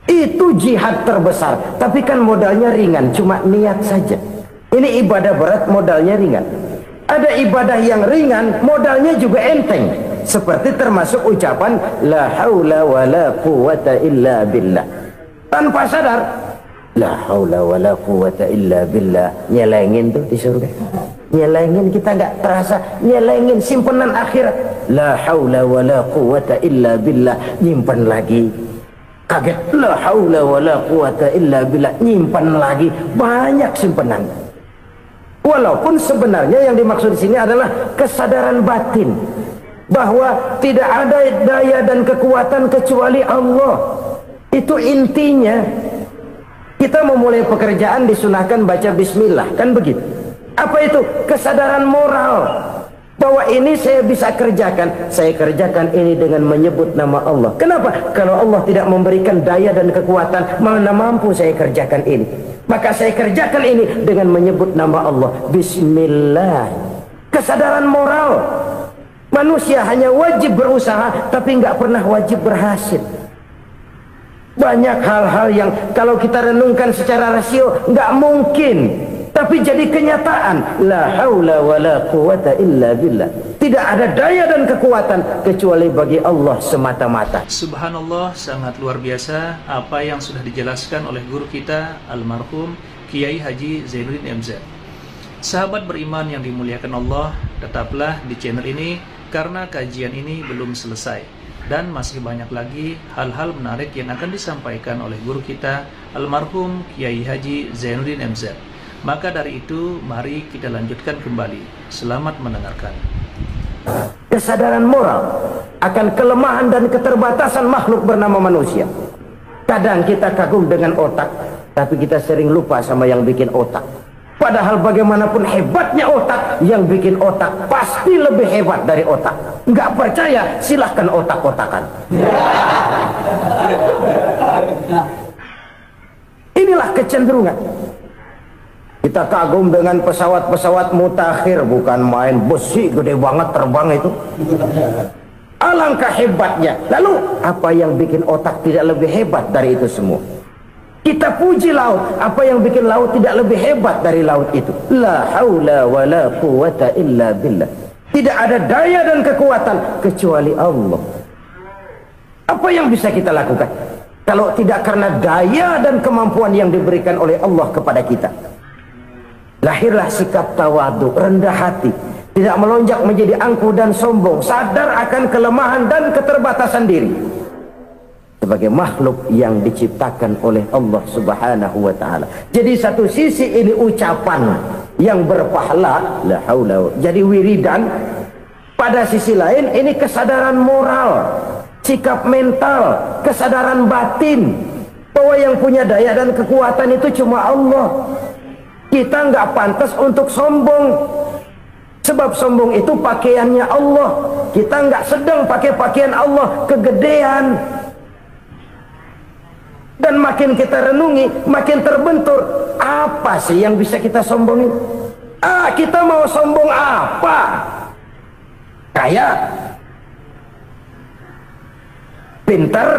itu jihad terbesar. Tapi kan modalnya ringan, cuma niat saja. Ini ibadah berat, modalnya ringan. Ada ibadah yang ringan, modalnya juga enteng. Seperti termasuk ucapan la haula wala quwata illa billah. Tanpa sadar, la haula wala quwata illa billah, nyelengin tuh di surga. Nyelengin, kita nggak terasa nyelengin simpenan akhirat. La haula wala quwata illa billah, nyimpan lagi. Kaget, la haula wala quwata illa billah, nyimpan lagi. Banyak simpenan. Walaupun sebenarnya yang dimaksud di sini adalah kesadaran batin bahwa tidak ada daya dan kekuatan kecuali Allah. Itu intinya. Kita memulai pekerjaan disunahkan baca bismillah, kan begitu? Apa itu? Kesadaran moral bahwa ini saya bisa kerjakan. Saya kerjakan ini dengan menyebut nama Allah. Kenapa? Kalau Allah tidak memberikan daya dan kekuatan, mana mampu saya kerjakan ini. Maka saya kerjakan ini dengan menyebut nama Allah. Bismillah. Kesadaran moral. Manusia hanya wajib berusaha, tapi nggak pernah wajib berhasil. Banyak hal-hal yang kalau kita renungkan secara rasio nggak mungkin, tapi jadi kenyataan. La haula wala quwata illa billah. Tidak ada daya dan kekuatan kecuali bagi Allah semata-mata. Subhanallah, sangat luar biasa apa yang sudah dijelaskan oleh guru kita almarhum Kiai Haji Zainuddin MZ. Sahabat beriman yang dimuliakan Allah, tetaplah di channel ini karena kajian ini belum selesai. Dan masih banyak lagi hal-hal menarik yang akan disampaikan oleh guru kita almarhum Kiai Haji Zainuddin MZ. Maka dari itu mari kita lanjutkan kembali. Selamat mendengarkan. Kesadaran moral akan kelemahan dan keterbatasan makhluk bernama manusia. Kadang kita kagum dengan otak, tapi kita sering lupa sama yang bikin otak. Padahal bagaimanapun hebatnya otak, yang bikin otak pasti lebih hebat dari otak. Nggak percaya, silahkan otak-otakan. Inilah kecenderungan. Kita kagum dengan pesawat-pesawat mutakhir, bukan main besi gede banget terbang itu. Alangkah hebatnya. Lalu apa yang bikin otak tidak lebih hebat dari itu semua? Kita puji laut, apa yang bikin laut tidak lebih hebat dari laut itu? La haula wala quwata illa billah. Tidak ada daya dan kekuatan kecuali Allah. Apa yang bisa kita lakukan kalau tidak karena daya dan kemampuan yang diberikan oleh Allah kepada kita? Lahirlah sikap tawadu, rendah hati, tidak melonjak menjadi angkuh dan sombong, sadar akan kelemahan dan keterbatasan diri sebagai makhluk yang diciptakan oleh Allah Subhanahu wa taala. Jadi satu sisi ini ucapan yang berpahala, la haula, jadi wiridan. Pada sisi lain ini kesadaran moral, sikap mental, kesadaran batin bahwa yang punya daya dan kekuatan itu cuma Allah. Kita nggak pantas untuk sombong, sebab sombong itu pakaiannya Allah. Kita nggak sedang pakai pakaian Allah, kegedean. Dan makin kita renungi, makin terbentur. Apa sih yang bisa kita sombongin? Kita mau sombong apa? Kaya? Pintar?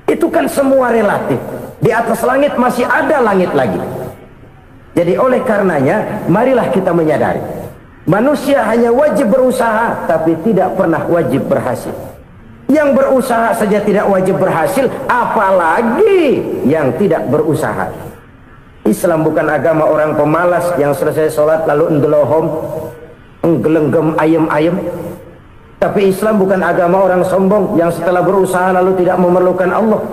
Itu kan semua relatif. Di atas langit masih ada langit lagi. Jadi oleh karenanya, marilah kita menyadari. Manusia hanya wajib berusaha, tapi tidak pernah wajib berhasil. Yang berusaha saja tidak wajib berhasil, apalagi yang tidak berusaha. Islam bukan agama orang pemalas yang selesai sholat lalu enggelohom, enggelenggem ayem-ayem. Tapi Islam bukan agama orang sombong yang setelah berusaha lalu tidak memerlukan Allah.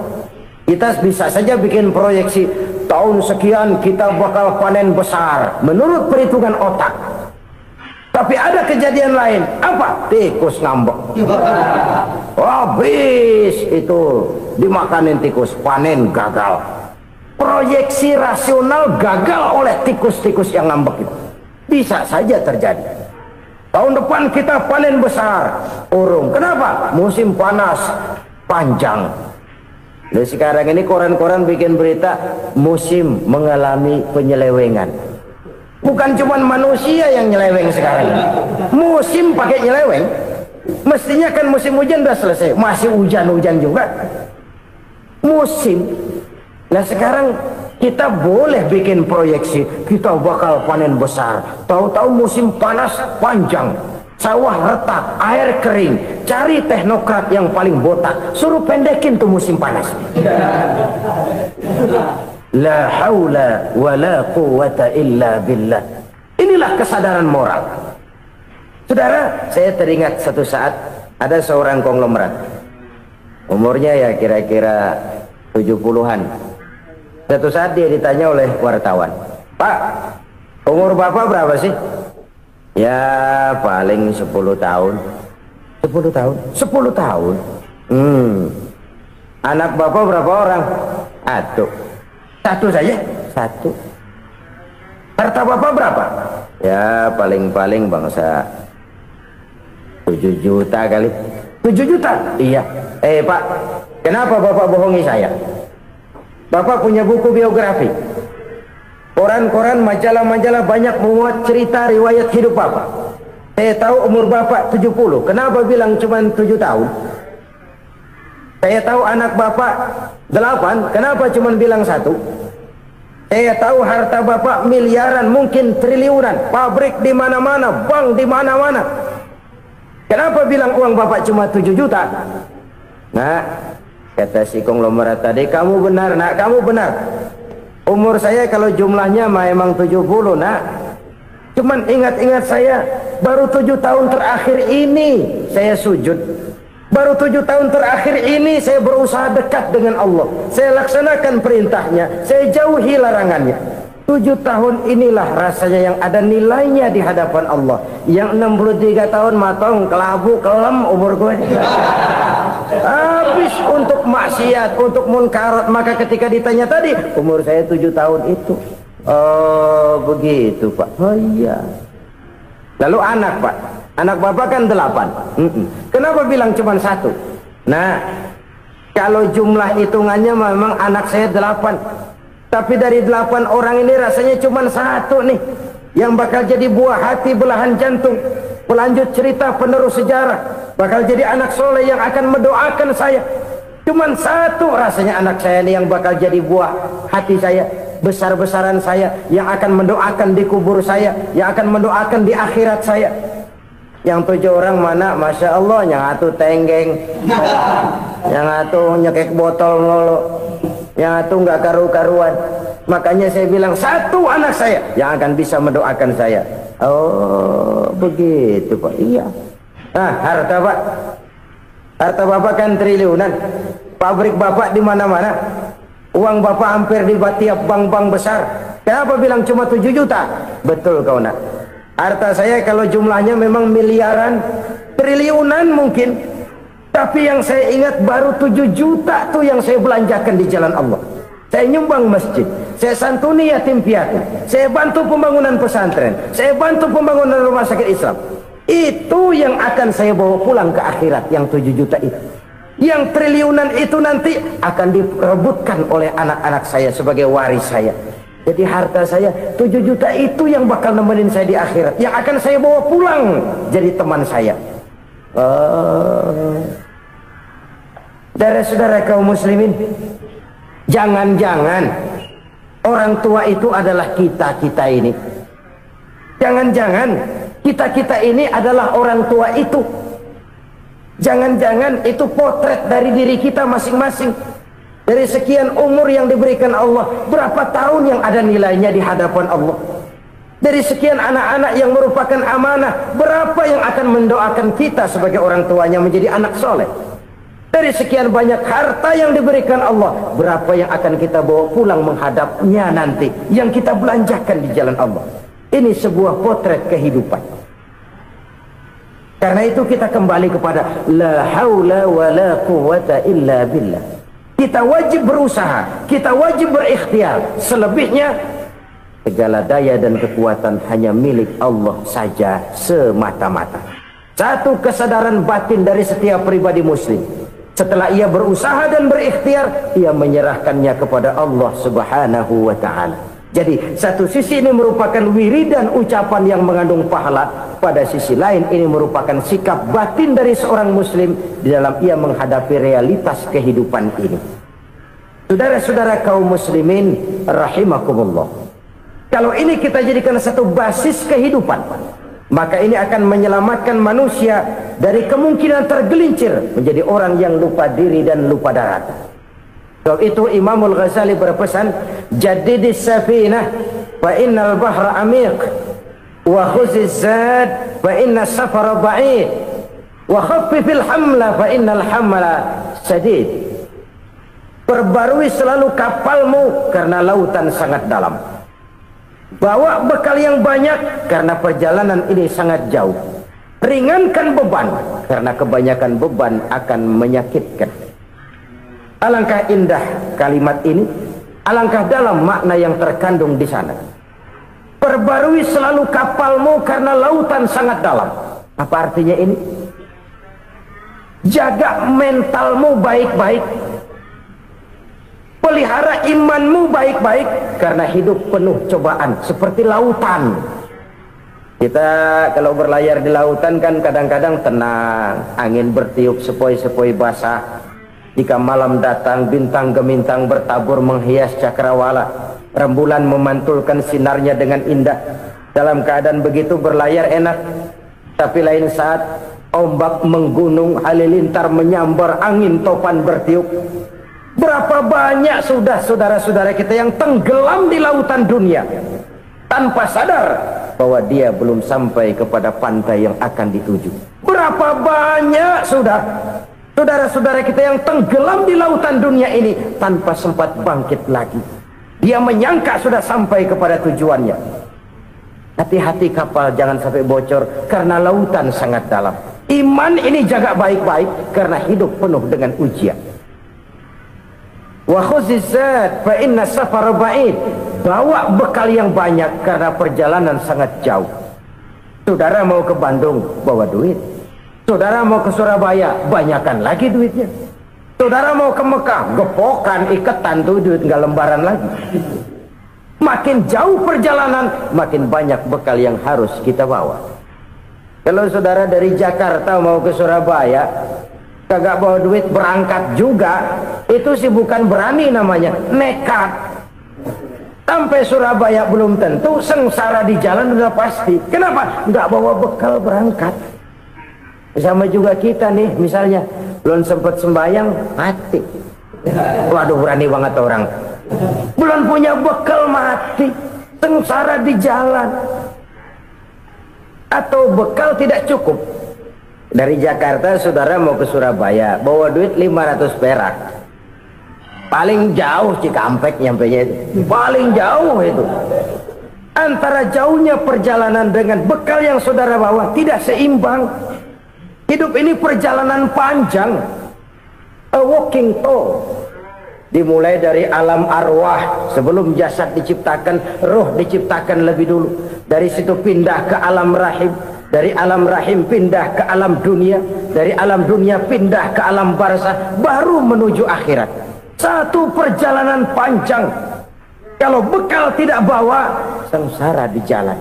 Kita bisa saja bikin proyeksi, tahun sekian kita bakal panen besar menurut perhitungan otak. Tapi ada kejadian lain. Apa? Tikus ngambek. Habis itu dimakanin tikus, panen gagal. Proyeksi rasional gagal oleh tikus-tikus yang ngambek itu. Bisa saja terjadi. Tahun depan kita panen besar, urung. Kenapa? Musim panas panjang. Nah, sekarang ini koran-koran bikin berita musim mengalami penyelewengan. Bukan cuma manusia yang nyeleweng sekarang. Musim pakai nyeleweng. Mestinya kan musim hujan udah selesai, masih hujan-hujan juga. Musim. Nah sekarang kita boleh bikin proyeksi, kita bakal panen besar. Tahu-tahu musim panas panjang, sawah retak, air kering. Cari teknokrat yang paling botak, suruh pendekin tuh musim panas. La haula wa la quwata illa billah. Inilah kesadaran moral. Saudara, saya teringat satu saat ada seorang konglomerat. Umurnya ya kira-kira 70-an. Satu saat dia ditanya oleh wartawan, "Pak, umur Bapak berapa sih?" "Ya paling 10 tahun." 10 tahun? 10 tahun? Anak Bapak berapa orang? Satu. Satu saja? Satu. Harta Bapak berapa? Ya paling-paling bangsa 7 juta kali. 7 juta? Iya. Pak, kenapa Bapak bohongi saya? Bapak punya buku biografi, koran-koran, majalah-majalah banyak memuat cerita riwayat hidup Bapak. Saya tahu umur Bapak 70. Kenapa bilang cuma 7 tahun? Saya tahu anak Bapak 8. Kenapa cuma bilang 1? Saya tahu harta Bapak miliaran, mungkin triliunan, pabrik di mana-mana, bank di mana-mana. Kenapa bilang uang Bapak cuma 7 juta? Nah, kata si konglomerat tadi, "Kamu benar, Nak, kamu benar. Umur saya kalau jumlahnya memang 70, Nak. Cuman ingat-ingat saya, baru 7 tahun terakhir ini saya sujud. Baru 7 tahun terakhir ini saya berusaha dekat dengan Allah. Saya laksanakan perintahnya, saya jauhi larangannya. 7 tahun inilah rasanya yang ada nilainya di hadapan Allah. Yang 63 tahun matong, kelabu, kelem umur gue. Habis untuk maksiat, untuk munkarat. Maka ketika ditanya tadi, umur saya 7 tahun itu. Oh begitu Pak. Oh iya. Lalu anak Pak, anak Bapak kan 8. Kenapa bilang cuma 1? Nah, kalau jumlah hitungannya memang anak saya 8. Tapi dari 8 orang ini rasanya cuma 1 nih yang bakal jadi buah hati, belahan jantung, pelanjut cerita, penerus sejarah, bakal jadi anak soleh yang akan mendoakan saya. Cuma 1 rasanya anak saya ini yang bakal jadi buah hati saya, besar-besaran saya, yang akan mendoakan di kubur saya, yang akan mendoakan di akhirat saya. Yang 7 orang mana? Masya Allah, yang 1 tenggeng, yang 1 nyekek botol mulu, yang 1 nggak karu-karuan. Makanya saya bilang 1 anak saya yang akan bisa mendoakan saya. Oh begitu Pak. Iya. Nah harta Pak, harta Bapak kan triliunan, pabrik Bapak di mana-mana, uang Bapak hampir di tiap bank-bank besar. Kenapa bilang cuma 7 juta? Betul kau Nak. Harta saya kalau jumlahnya memang miliaran, triliunan mungkin. Tapi yang saya ingat baru 7 juta tuh yang saya belanjakan di jalan Allah. Saya nyumbang masjid, saya santuni yatim piatu, saya bantu pembangunan pesantren, saya bantu pembangunan rumah sakit Islam. Itu yang akan saya bawa pulang ke akhirat, yang 7 juta itu. Yang triliunan itu nanti akan diperebutkan oleh anak-anak saya sebagai waris saya. Jadi harta saya 7 juta itu yang bakal nemenin saya di akhirat, yang akan saya bawa pulang jadi teman saya. Saudara-saudara kaum muslimin, jangan-jangan orang tua itu adalah kita-kita ini. Jangan-jangan kita-kita ini adalah orang tua itu. Jangan-jangan itu potret dari diri kita masing-masing. Dari sekian umur yang diberikan Allah, berapa tahun yang ada nilainya di hadapan Allah? Dari sekian anak-anak yang merupakan amanah, berapa yang akan mendoakan kita sebagai orang tuanya menjadi anak soleh? Dari sekian banyak harta yang diberikan Allah, berapa yang akan kita bawa pulang menghadapnya nanti, yang kita belanjakan di jalan Allah? Ini sebuah potret kehidupan. Karena itu kita kembali kepada la haula wa la quwata illa billah. Kita wajib berusaha, kita wajib berikhtiar. Selebihnya segala daya dan kekuatan hanya milik Allah saja semata-mata. Satu kesadaran batin dari setiap pribadi muslim. Setelah ia berusaha dan berikhtiar, ia menyerahkannya kepada Allah Subhanahu wa ta'ala. Jadi satu sisi ini merupakan wiridan ucapan yang mengandung pahala, pada sisi lain ini merupakan sikap batin dari seorang muslim di dalam ia menghadapi realitas kehidupan ini. Saudara-saudara kaum muslimin rahimakumullah, kalau ini kita jadikan satu basis kehidupan, maka ini akan menyelamatkan manusia dari kemungkinan tergelincir menjadi orang yang lupa diri dan lupa darat. Sebab itu Imamul Ghazali berpesan, jaddidis safinah fa innal bahra amiq wa khuziz zad fa inna safara ba'id wa khaffifil hamla fa innal hamla sadid. Perbarui selalu kapalmu karena lautan sangat dalam. Bawa bekal yang banyak karena perjalanan ini sangat jauh. Ringankan beban karena kebanyakan beban akan menyakitkan. Alangkah indah kalimat ini, alangkah dalam makna yang terkandung di sana. Perbarui selalu kapalmu karena lautan sangat dalam. Apa artinya ini? Jaga mentalmu baik-baik. Pelihara imanmu baik-baik karena hidup penuh cobaan seperti lautan. Kita kalau berlayar di lautan kan kadang-kadang tenang, angin bertiup sepoi-sepoi basah. Jika malam datang, bintang gemintang bertabur menghias cakrawala. Rembulan memantulkan sinarnya dengan indah. Dalam keadaan begitu berlayar enak. Tapi lain saat ombak menggunung, halilintar menyambar, angin topan bertiup. Berapa banyak sudah saudara-saudara kita yang tenggelam di lautan dunia tanpa sadar bahwa dia belum sampai kepada pantai yang akan dituju. Berapa banyak sudah saudara-saudara kita yang tenggelam di lautan dunia ini tanpa sempat bangkit lagi. Dia menyangka sudah sampai kepada tujuannya. Hati-hati kapal jangan sampai bocor karena lautan sangat dalam. Iman ini jaga baik-baik karena hidup penuh dengan ujian. Wa khuzizat fa inna safara ba'id. Bawa bekal yang banyak karena perjalanan sangat jauh. Saudara mau ke Bandung, bawa duit. Saudara mau ke Surabaya, banyakkan lagi duitnya. Saudara mau ke Mekah, gepokan, iketan tuh duit nggak lembaran lagi. Makin jauh perjalanan, makin banyak bekal yang harus kita bawa. Kalau saudara dari Jakarta mau ke Surabaya, kagak bawa duit berangkat juga, itu sih bukan berani namanya, nekat. Sampai Surabaya belum tentu, sengsara di jalan udah pasti. Kenapa? Nggak bawa bekal berangkat. Sama juga kita nih, misalnya belum sempat sembahyang, mati. Waduh, berani banget orang. Belum punya bekal, mati. Sengsara di jalan. Atau bekal tidak cukup. Dari Jakarta saudara mau ke Surabaya, bawa duit 500 perak. Paling jauh Cikampek nyampenya itu. Paling jauh itu. Antara jauhnya perjalanan dengan bekal yang saudara bawa tidak seimbang. Hidup ini perjalanan panjang. A walking tour. Dimulai dari alam arwah. Sebelum jasad diciptakan, roh diciptakan lebih dulu. Dari situ pindah ke alam rahim. Dari alam rahim pindah ke alam dunia. Dari alam dunia pindah ke alam barzah. Baru menuju akhirat. Satu perjalanan panjang. Kalau bekal tidak bawa, sengsara di jalan.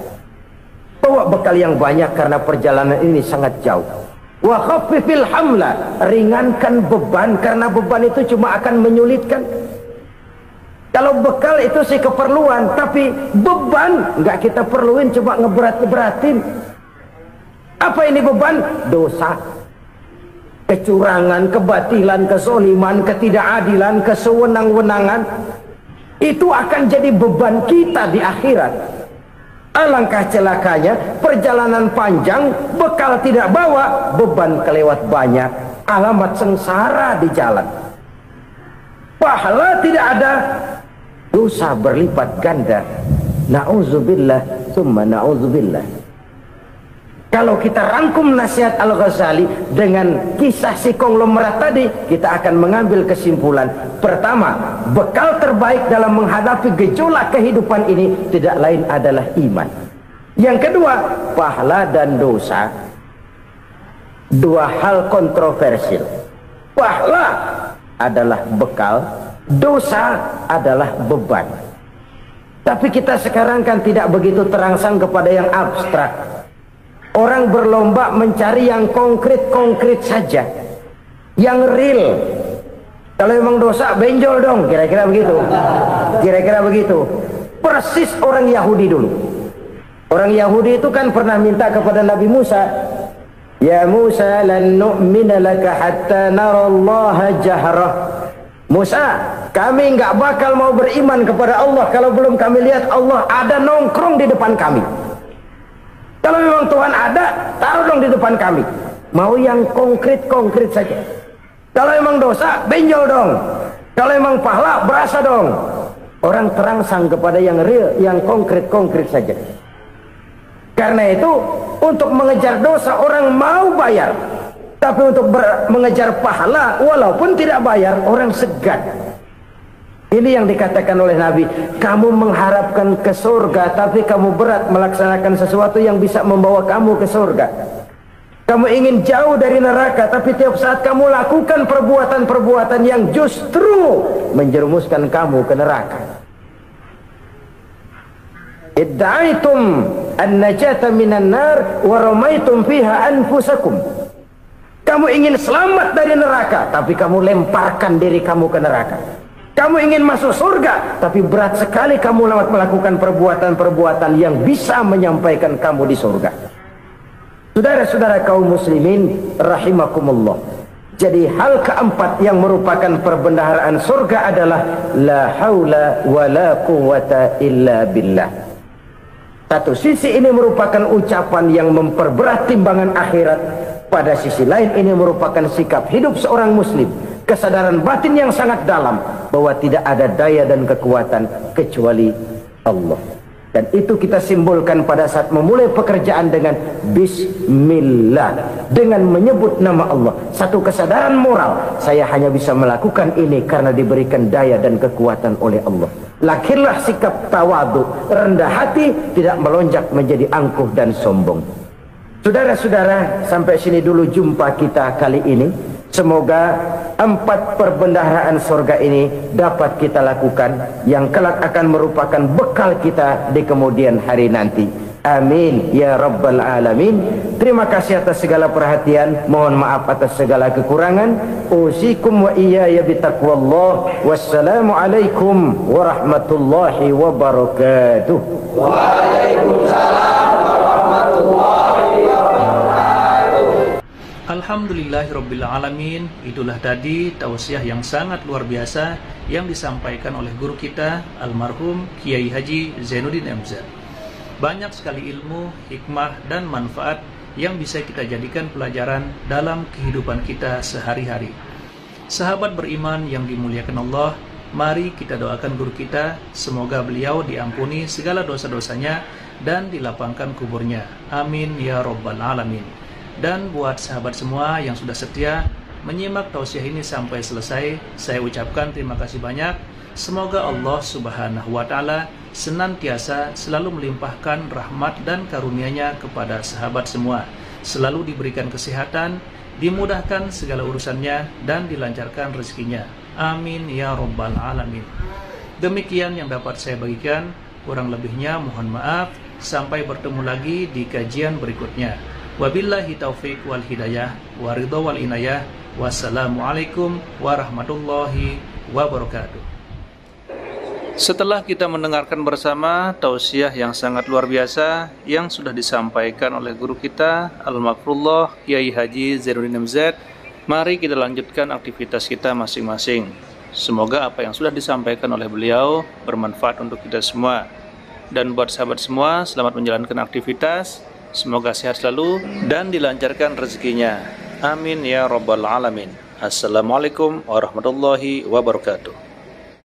Bawa bekal yang banyak karena perjalanan ini sangat jauh. Wa khaffifil hamla, ringankan beban karena beban itu cuma akan menyulitkan. Kalau bekal itu sih keperluan, tapi beban nggak kita perluin, cuma ngeberat-beratin. Apa ini beban? Dosa, kecurangan, kebatilan, kezoliman, ketidakadilan, kesewenang-wenangan. Itu akan jadi beban kita di akhirat. Alangkah celakanya, perjalanan panjang, bekal tidak bawa, beban kelewat banyak, alamat sengsara di jalan. Pahala tidak ada, dosa berlipat ganda. Na'udzubillah, summa na'udzubillah. Kalau kita rangkum nasihat Al-Ghazali dengan kisah si konglomerat tadi, kita akan mengambil kesimpulan. Pertama, bekal terbaik dalam menghadapi gejolak kehidupan ini tidak lain adalah iman. Yang kedua, pahala dan dosa. Dua hal kontroversial. Pahala adalah bekal, dosa adalah beban. Tapi kita sekarang kan tidak begitu terangsang kepada yang abstrak. Orang berlomba mencari yang konkret-konkret saja, yang real. Kalau memang dosa, benjol dong, kira-kira begitu. Kira-kira begitu. Persis orang Yahudi dulu. Orang Yahudi itu kan pernah minta kepada Nabi Musa, "Ya Musa, lan nu'mina laka hatta narallaha jahrah." Musa, kami nggak bakal mau beriman kepada Allah kalau belum kami lihat Allah ada nongkrong di depan kami. Kalau memang Tuhan ada, taruh dong di depan kami. Mau yang konkret-konkret saja. Kalau memang dosa, benjol dong. Kalau memang pahala, berasa dong. Orang terangsang kepada yang real, yang konkret-konkret saja. Karena itu, untuk mengejar dosa orang mau bayar. Tapi untuk mengejar pahala, walaupun tidak bayar, orang segan. Ini yang dikatakan oleh Nabi, kamu mengharapkan ke surga, tapi kamu berat melaksanakan sesuatu yang bisa membawa kamu ke surga. Kamu ingin jauh dari neraka, tapi tiap saat kamu lakukan perbuatan-perbuatan yang justru menjerumuskan kamu ke neraka. Idda'aitum an-najata minan nar wa ramaitum fiha anfusakum. Kamu ingin selamat dari neraka, tapi kamu lemparkan diri kamu ke neraka. Kamu ingin masuk surga, tapi berat sekali kamu melakukan perbuatan-perbuatan yang bisa menyampaikan kamu di surga. Saudara-saudara kaum muslimin rahimakumullah. Jadi hal keempat yang merupakan perbendaharaan surga adalah la haula wa la quwwata illa billah. Satu sisi ini merupakan ucapan yang memperberat timbangan akhirat. Pada sisi lain ini merupakan sikap hidup seorang muslim. Kesadaran batin yang sangat dalam bahwa tidak ada daya dan kekuatan kecuali Allah. Dan itu kita simbolkan pada saat memulai pekerjaan dengan Bismillah, dengan menyebut nama Allah. Satu kesadaran moral, saya hanya bisa melakukan ini karena diberikan daya dan kekuatan oleh Allah. Lahirlah sikap tawadu, rendah hati, tidak melonjak menjadi angkuh dan sombong. Saudara-saudara, sampai sini dulu jumpa kita kali ini. Semoga 4 perbendaharaan surga ini dapat kita lakukan, yang kelak akan merupakan bekal kita di kemudian hari nanti. Amin ya rabbal alamin. Terima kasih atas segala perhatian, mohon maaf atas segala kekurangan. Usikum wa iyaya bitaqwallah. Wassalamualaikum warahmatullahi wabarakatuh. Waalaikumsalam warahmatullahi wabarakatuh. Alhamdulillahirrabbilalamin. Itulah tadi tausiah yang sangat luar biasa yang disampaikan oleh guru kita almarhum Kiai Haji Zainuddin MZ. Banyak sekali ilmu, hikmah, dan manfaat yang bisa kita jadikan pelajaran dalam kehidupan kita sehari-hari. Sahabat beriman yang dimuliakan Allah, mari kita doakan guru kita, semoga beliau diampuni segala dosa-dosanya dan dilapangkan kuburnya. Amin ya rabbal alamin. Dan buat sahabat semua yang sudah setia menyimak tausiah ini sampai selesai, saya ucapkan terima kasih banyak. Semoga Allah Subhanahu wa Ta'ala senantiasa selalu melimpahkan rahmat dan karunia-Nya kepada sahabat semua, selalu diberikan kesehatan, dimudahkan segala urusannya, dan dilancarkan rezekinya. Amin ya rabbal alamin. Demikian yang dapat saya bagikan, kurang lebihnya mohon maaf. Sampai bertemu lagi di kajian berikutnya. Wabillahi taufiq wal hidayah wa ridha wal inayah. Wassalamualaikum warahmatullahi wabarakatuh. Setelah kita mendengarkan bersama tausiah yang sangat luar biasa yang sudah disampaikan oleh guru kita Al-Makrullah Kiai Haji Zainuddin MZ, mari kita lanjutkan aktivitas kita masing-masing. Semoga apa yang sudah disampaikan oleh beliau bermanfaat untuk kita semua. Dan buat sahabat semua, selamat menjalankan aktivitas. Semoga sehat selalu dan dilancarkan rezekinya. Amin ya rabbal alamin. Assalamualaikum warahmatullahi wabarakatuh.